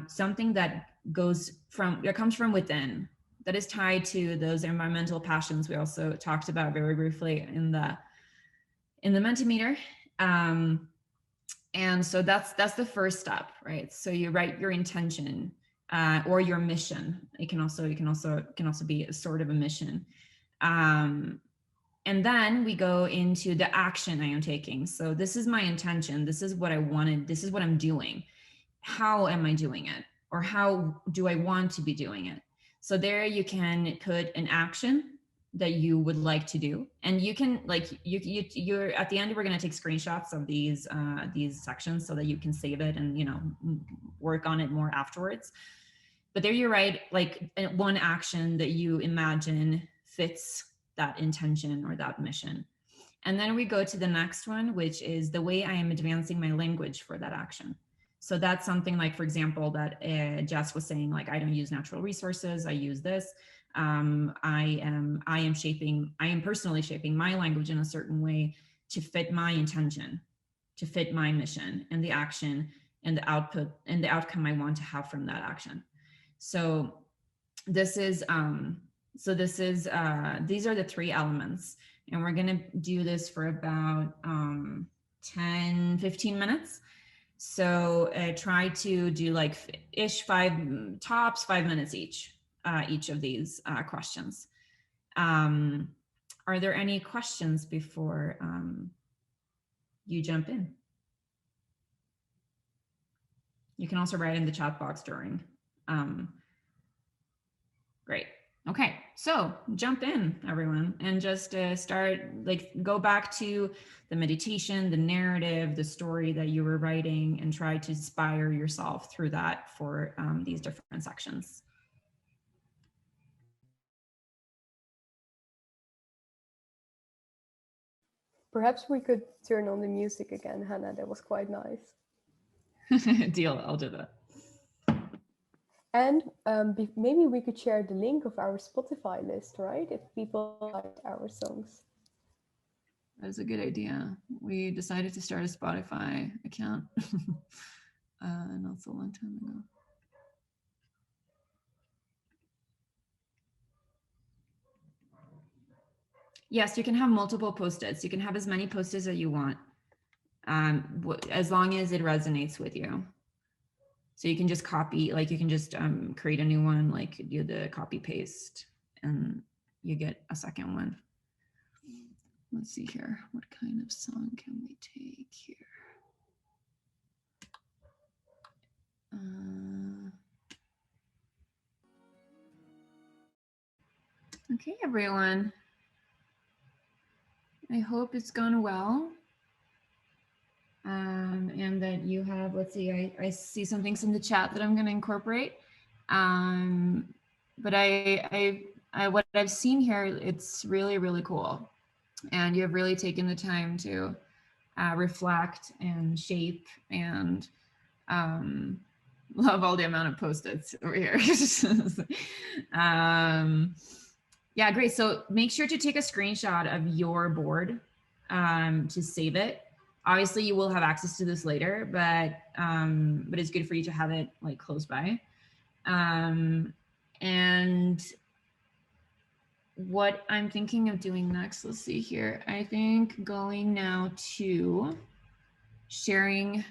Something that comes from within, that is tied to those environmental passions we also talked about very briefly in the Mentimeter. And so that's the first step, right? So you write your intention or your mission. It can also be a sort of a mission. And then we go into the action I am taking. So this is my intention. This is what I wanted. This is what I'm doing. How am I doing it? Or how do I want to be doing it? So there you can put an action that you would like to do. And you can, like, you're at the end, we're going to take screenshots of these sections so that you can save it and, you know, work on it more afterwards. But there you write like one action that you imagine fits that intention or that mission. And then we go to the next one, which is the way I am advancing my language for that action. So that's something like, for example, that Jess was saying, like, I don't use natural resources, I use this. I am personally shaping my language in a certain way to fit my intention, to fit my mission and the action and the output and the outcome I want to have from that action. So this is, these are the three elements, and we're gonna do this for about 10, 15 minutes. So try to do like tops 5 minutes each of these questions. Are there any questions before you jump in? You can also write in the chat box during. Great. Okay, so jump in, everyone, and just start, like, go back to the meditation, the narrative, the story that you were writing, and try to inspire yourself through that for these different sections. Perhaps we could turn on the music again, Hannah. That was quite nice. Deal, I'll do that. And maybe we could share the link of our Spotify list, right? If people like our songs. That's a good idea. We decided to start a Spotify account not so long time ago. Yes, you can have multiple post-its. You can have as many post-its as you want, as long as it resonates with you. So you can just copy, like you can just create a new one, like do the copy paste, and you get a second one. let's see here. What kind of song can we take here? Okay, everyone. I hope it's gone well. And that you have, let's see, I see some things in the chat that I'm going to incorporate. But what I've seen here, it's really, really cool. And you have really taken the time to reflect and shape, and love all the amount of Post-its over here. Yeah, great. So make sure to take a screenshot of your board to save it. Obviously, you will have access to this later, but it's good for you to have it like close by. And what I'm thinking of doing next, let's see here. I think going now to sharing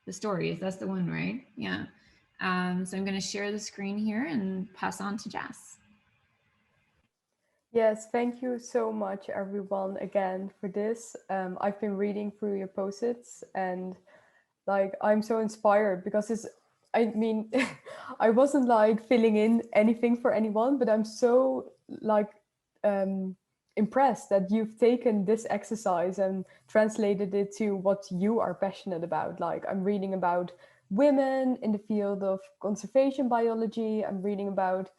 the stories. That's the one, right? Yeah. So I'm going to share the screen here and pass on to Jess. Yes, thank you so much, everyone, again for this. I've been reading through your post-its, and like I'm so inspired because it's, I mean, I wasn't like filling in anything for anyone, but I'm so like impressed that you've taken this exercise and translated it to what you are passionate about. Like I'm reading about women in the field of conservation biology. I'm reading about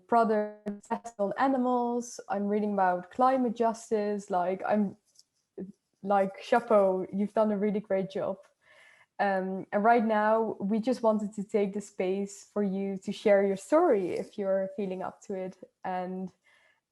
products tested on animals. I'm reading about climate justice. Like I'm like, chapeau, you've done a really great job. And right now, we just wanted to take the space for you to share your story if you're feeling up to it. And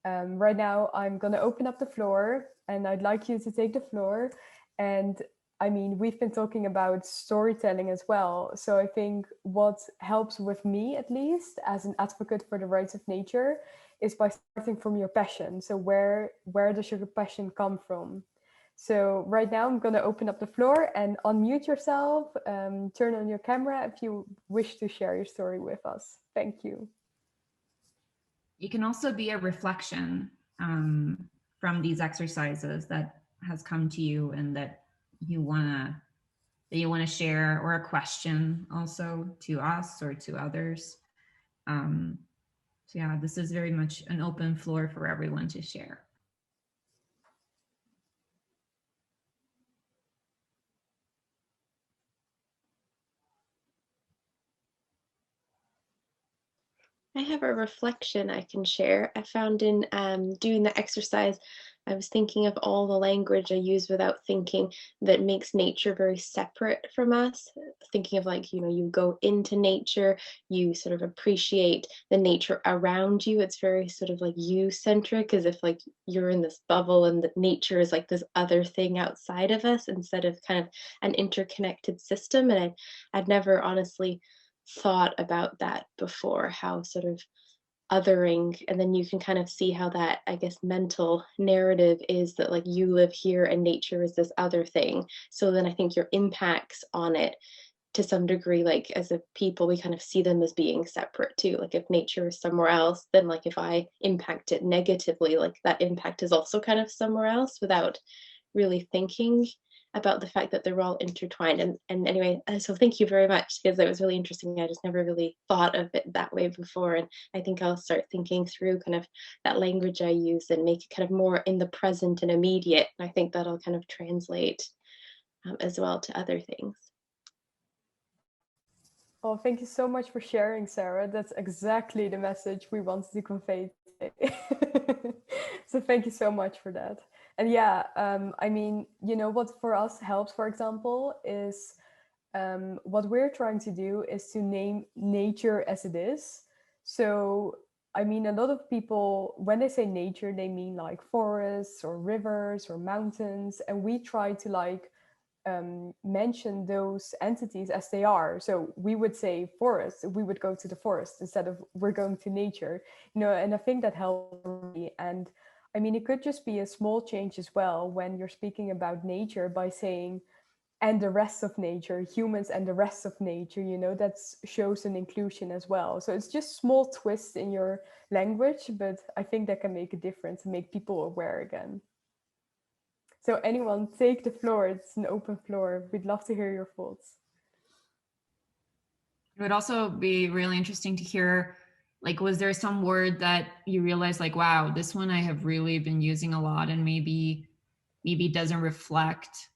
right now, I'm going to open up the floor, and I'd like you to take the floor. And I mean, we've been talking about storytelling as well. So I think what helps with me, at least, as an advocate for the rights of nature, is by starting from your passion. So where does your passion come from? So right now I'm going to open up the floor and unmute yourself. Turn on your camera if you wish to share your story with us. Thank you. You can also be a reflection from these exercises that has come to you and that you want to share, or a question also to us or to others. So yeah, this is very much an open floor for everyone to share. I have a reflection I can share. I found in doing the exercise, I was thinking of all the language I use without thinking that makes nature very separate from us. Thinking of like, you know, you go into nature, you sort of appreciate the nature around you. It's very sort of like you-centric, as if like you're in this bubble and that nature is like this other thing outside of us instead of kind of an interconnected system. And I'd never honestly thought about that before, how sort of othering, and then you can kind of see how that, I guess, mental narrative is that like you live here and nature is this other thing. So then I think your impacts on it to some degree, like as a people, we kind of see them as being separate too. Like if nature is somewhere else, then like if I impact it negatively, like that impact is also kind of somewhere else without really thinking about the fact that they're all intertwined. And anyway, so thank you very much, because it was really interesting. I just never really thought of it that way before. And I think I'll start thinking through kind of that language I use and make it kind of more in the present and immediate. And I think that'll kind of translate as well to other things. Oh, thank you so much for sharing, Sarah. That's exactly the message we wanted to convey today. So thank you so much for that. And yeah, I mean, you know, what for us helps, for example, is what we're trying to do is to name nature as it is. So, I mean, a lot of people, when they say nature, they mean like forests or rivers or mountains. And we try to like mention those entities as they are. So we would say forest, we would go to the forest instead of we're going to nature, you know, and I think that helps me. And I mean, it could just be a small change as well when you're speaking about nature by saying, and the rest of nature, humans and the rest of nature, that shows an inclusion as well. So it's just small twists in your language, but I think that can make a difference and make people aware again. So anyone, take the floor. It's an open floor. We'd love to hear your thoughts. It would also be really interesting to hear, like, was there some word that you realized, like, wow, this one I have really been using a lot, and maybe doesn't reflect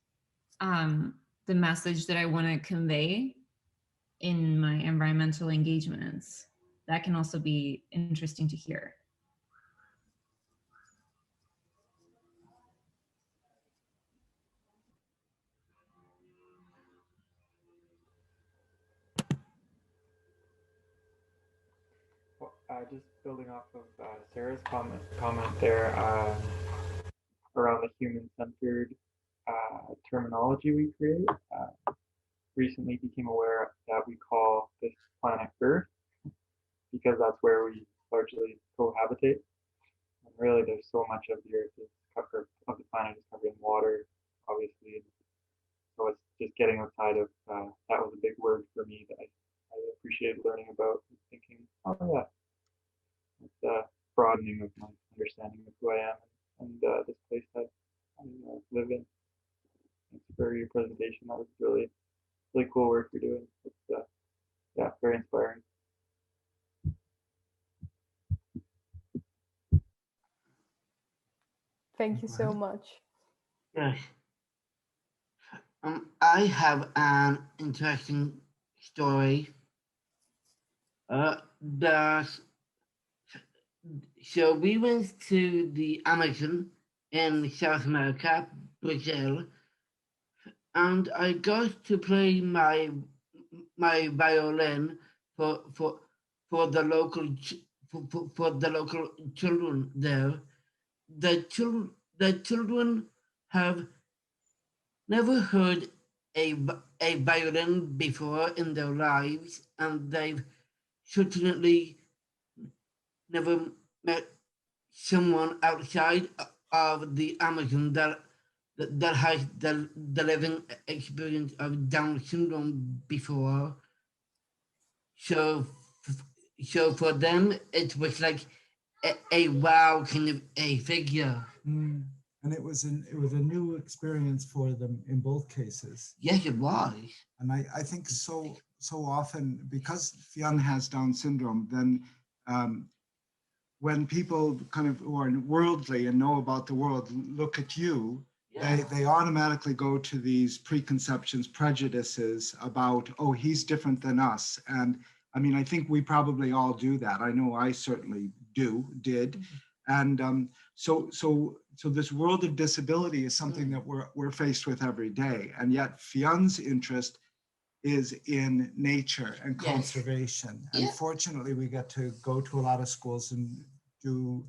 the message that I want to convey in my environmental engagements? That can also be interesting to hear. Just building off of Sarah's comment there around the human-centered terminology we create. Recently became aware that we call this planet Earth because that's where we largely cohabitate. And really, there's so much of the Earth is covered, of the planet is covered in water, obviously. So it's just getting outside of that was a big word for me that I appreciated learning about and thinking, oh yeah, it's a broadening of my understanding of who I am and this place that I live in. Thanks for your presentation. That was really cool work you're doing. It's yeah, very inspiring. Thank you so much. Yes. I have an interesting story. So we went to the Amazon in South America, Brazil, and I got to play my violin for the local children there. The children have never heard a violin before in their lives, and they've certainly never met someone outside of the Amazon that has the living experience of Down syndrome before. So for them, it was like a wow kind of a figure. And it was a new experience for them in both cases. Yes, it was. And I think so often, because Fionn has Down syndrome, then when people kind of who are worldly and know about the world look at you, they automatically go to these preconceptions, prejudices about, oh, he's different than us. And I mean, I think we probably all do that. I know I certainly did. And so this world of disability is something that we're faced with every day. And yet Fionn's interest is in nature and conservation. And fortunately, we get to go to a lot of schools and do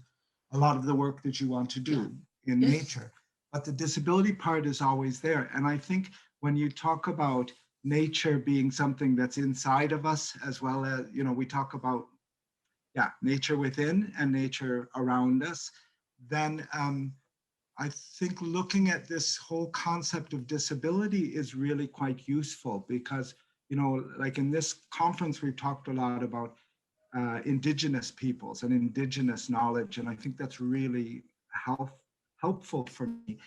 a lot of the work that you want to do in nature. But the disability part is always there. And I think when you talk about nature being something that's inside of us, as well as, we talk about nature within and nature around us, then I think looking at this whole concept of disability is really quite useful because, like in this conference, we've talked a lot about Indigenous peoples and Indigenous knowledge. And I think that's really helpful for me.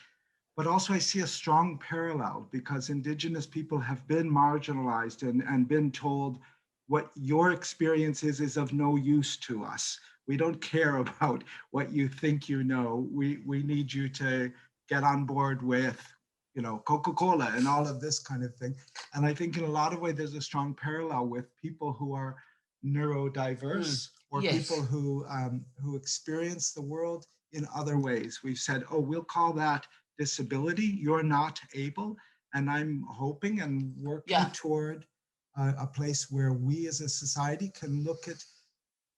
But also I see a strong parallel because Indigenous people have been marginalized and been told what your experience is of no use to us. We don't care about what you think you know. We need you to get on board with, Coca-Cola and all of this kind of thing. And I think in a lot of ways, there's a strong parallel with people who are neurodiverse or people who experience the world in other ways. We've said, oh, we'll call that disability. You're not able. And I'm hoping and working toward a place where we as a society can look at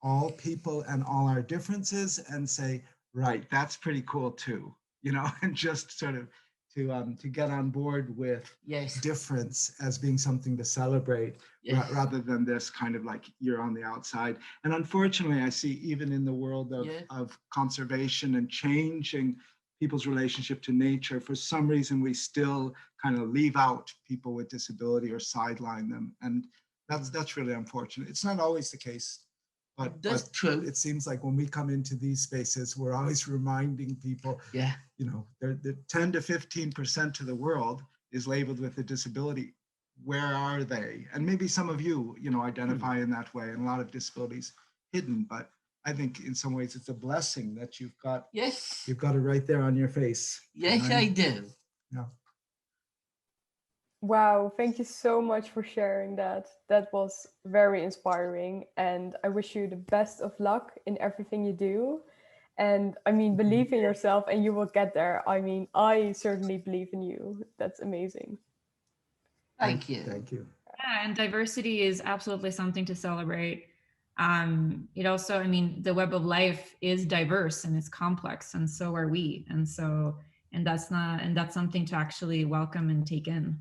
all people and all our differences and say, right, that's pretty cool too, and just sort of to get on board with difference as being something to celebrate rather than this kind of like you're on the outside. And unfortunately, I see even in the world of conservation and changing people's relationship to nature, for some reason we still kind of leave out people with disability or sideline them. And that's really unfortunate. It's not always the case, but true. It seems like when we come into these spaces, we're always reminding people, you know, the 10 to 15% of the world is labeled with a disability. Where are they? And maybe some of you, you know, identify in that way, and a lot of disabilities hidden, but I think in some ways it's a blessing that you've got it right there on your face. Yes, I do. Yeah. Wow, thank you so much for sharing that. That was very inspiring, and I wish you the best of luck in everything you do. And I mean, believe in yourself and you will get there. I mean, I certainly believe in you. That's amazing. Thank you. Thank you. Yeah, and diversity is absolutely something to celebrate. It also, I mean, the web of life is diverse and it's complex, and so are we. And that's something to actually welcome and take in.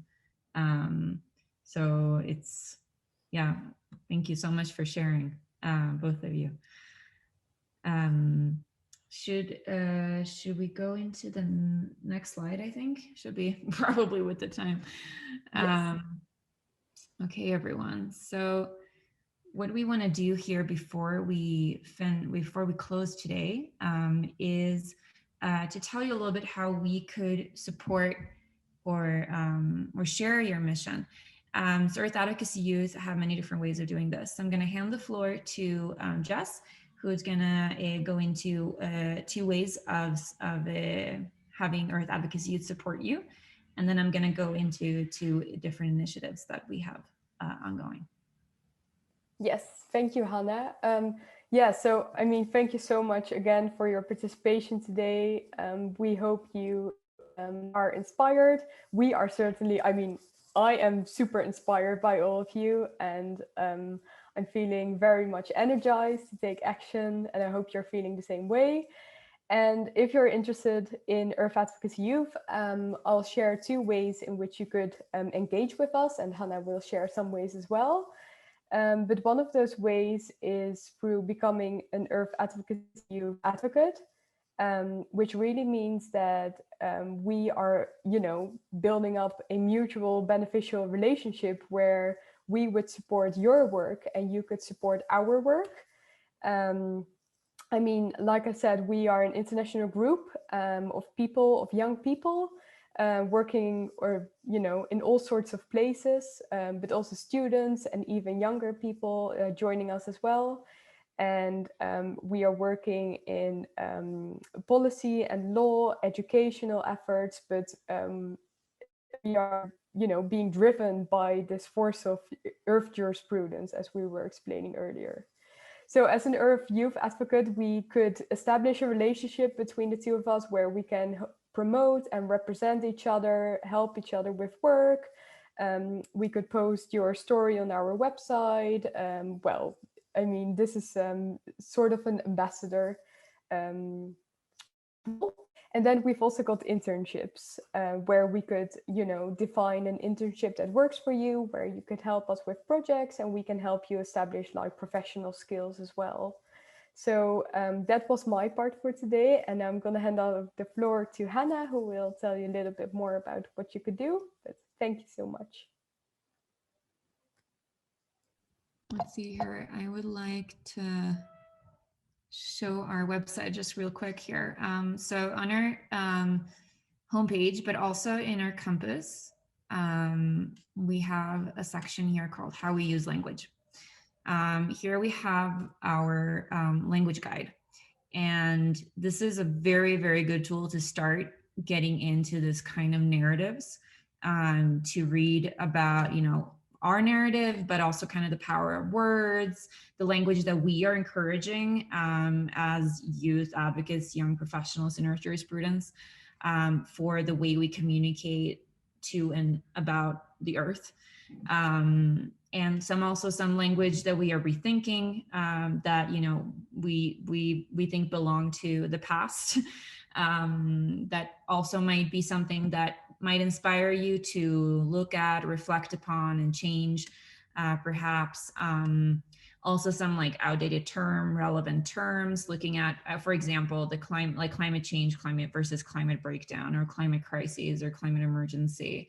So it's, yeah, thank you so much for sharing, both of you. Should we go into the next slide? I think should be probably with the time. Yes. Okay, everyone. So what we want to do here before we close today is to tell you a little bit how we could support or share your mission. So Earth Advocacy Youth have many different ways of doing this. So I'm going to hand the floor to Jess, who's going to go into 2 ways of having Earth Advocacy Youth support you. And then I'm going to go into 2 different initiatives that we have ongoing. Yes, thank you, Hannah. Yeah, so I mean, thank you so much again for your participation today. We hope you are inspired. We are certainly, I mean, I am super inspired by all of you, and I'm feeling very much energized to take action, and I hope you're feeling the same way. And if you're interested in Earth Advocacy Youth, I'll share 2 ways in which you could engage with us, and Hannah will share some ways as well. But one of those ways is through becoming an Earth Advocacy Youth advocate, which really means that we are, you know, building up a mutual beneficial relationship where we would support your work and you could support our work. I mean, like I said, we are an international group of people, of young people, working, or you know, in all sorts of places, but also students and even younger people joining us as well. And we are working in policy and law, educational efforts, but we are, you know, being driven by this force of Earth jurisprudence, as we were explaining earlier. So as an Earth youth advocate, we could establish a relationship between the 2 of us where we can promote and represent each other, help each other with work. We could post your story on our website. Well, I mean, this is sort of an ambassador. And then we've also got internships where we could, you know, define an internship that works for you, where you could help us with projects and we can help you establish like professional skills as well. So that was my part for today. And I'm going to hand out the floor to Hannah, who will tell you a little bit more about what you could do. But thank you so much. Let's see here. I would like to show our website just real quick here. So on our homepage, but also in our compass, we have a section here called How We Use Language. Here we have our language guide. And this is a very, very good tool to start getting into this kind of narratives, to read about, you know, our narrative, but also kind of the power of words, the language that we are encouraging as youth advocates, young professionals in Earth jurisprudence, for the way we communicate to and about the Earth. And some language that we are rethinking, that, you know, we think belong to the past, that also might be something that might inspire you to look at, reflect upon, and change, perhaps. Also some like outdated relevant terms, looking at, for example, the climate change, climate versus climate breakdown, or climate crises or climate emergency.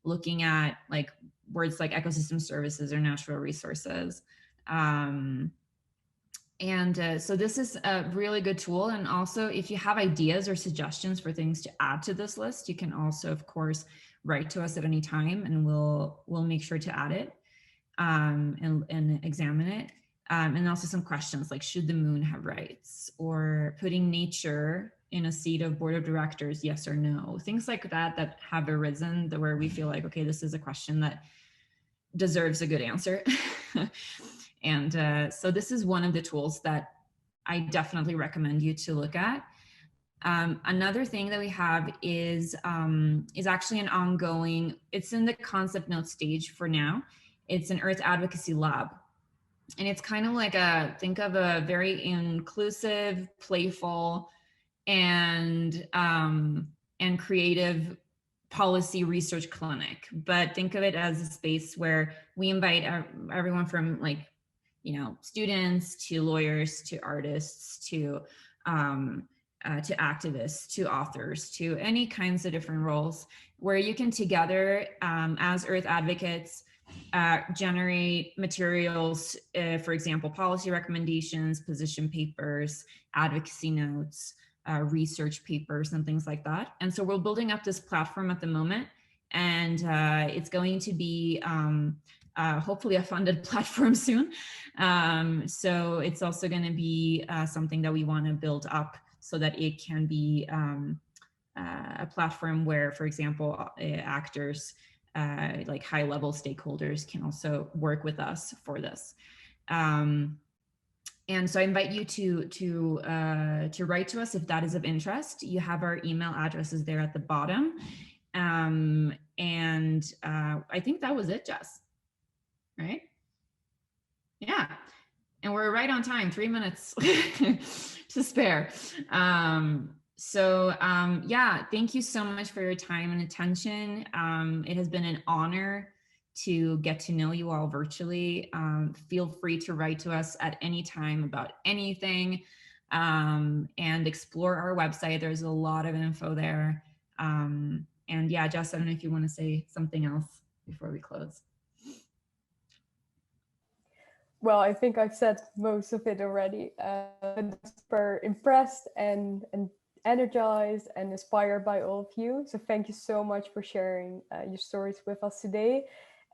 Looking at like words like ecosystem services or natural resources. So this is a really good tool. And also, if you have ideas or suggestions for things to add to this list, you can also, of course, write to us at any time, and we'll make sure to add it and examine it. And also some questions like, should the moon have rights? Or putting nature in a seat of board of directors, yes or no? Things like that have arisen where we feel like, okay, this is a question that deserves a good answer. And so this is one of the tools that I definitely recommend you to look at. Another thing that we have is actually an ongoing, it's in the concept note stage for now. It's an Earth Advocacy Lab. And it's kind of like think of a very inclusive, playful, and creative policy research clinic. But think of it as a space where we invite everyone from like, students to lawyers to artists to activists to authors to any kinds of different roles, where you can together as Earth advocates generate materials, for example, policy recommendations, position papers, advocacy notes, research papers, and things like that. And so we're building up this platform at the moment, and it's going to be hopefully a funded platform soon. So it's also going to be something that we want to build up so that it can be a platform where, for example, actors, like high-level stakeholders, can also work with us for this. And so I invite you to write to us if that is of interest. You have our email addresses there at the bottom. I think that was it, Jess. Right? Yeah. And we're right on time, 3 minutes to spare. Yeah, thank you so much for your time and attention. It has been an honor to get to know you all virtually. Feel free to write to us at any time about anything, and explore our website. There's a lot of info there. And yeah, Jess, I don't know if you want to say something else before we close. Well, I think I've said most of it already. I'm super impressed and energized and inspired by all of you. So thank you so much for sharing your stories with us today.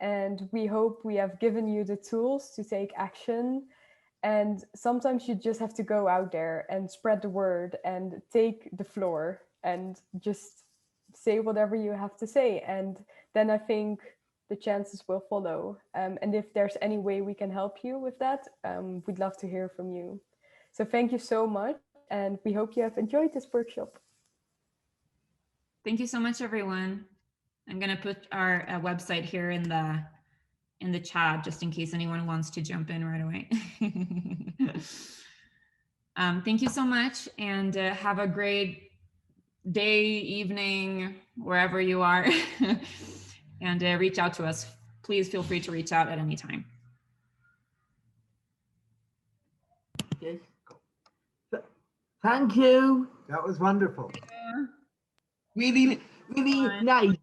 And we hope we have given you the tools to take action. And sometimes you just have to go out there and spread the word and take the floor and just say whatever you have to say. And then I think the chances will follow. And if there's any way we can help you with that, we'd love to hear from you. So thank you so much. And we hope you have enjoyed this workshop. Thank you so much, everyone. I'm going to put our website here in the chat, just in case anyone wants to jump in right away. Thank you so much, and have a great day, evening, wherever you are. And reach out to us. Please feel free to reach out at any time. Yes. Thank you. That was wonderful. Really nice.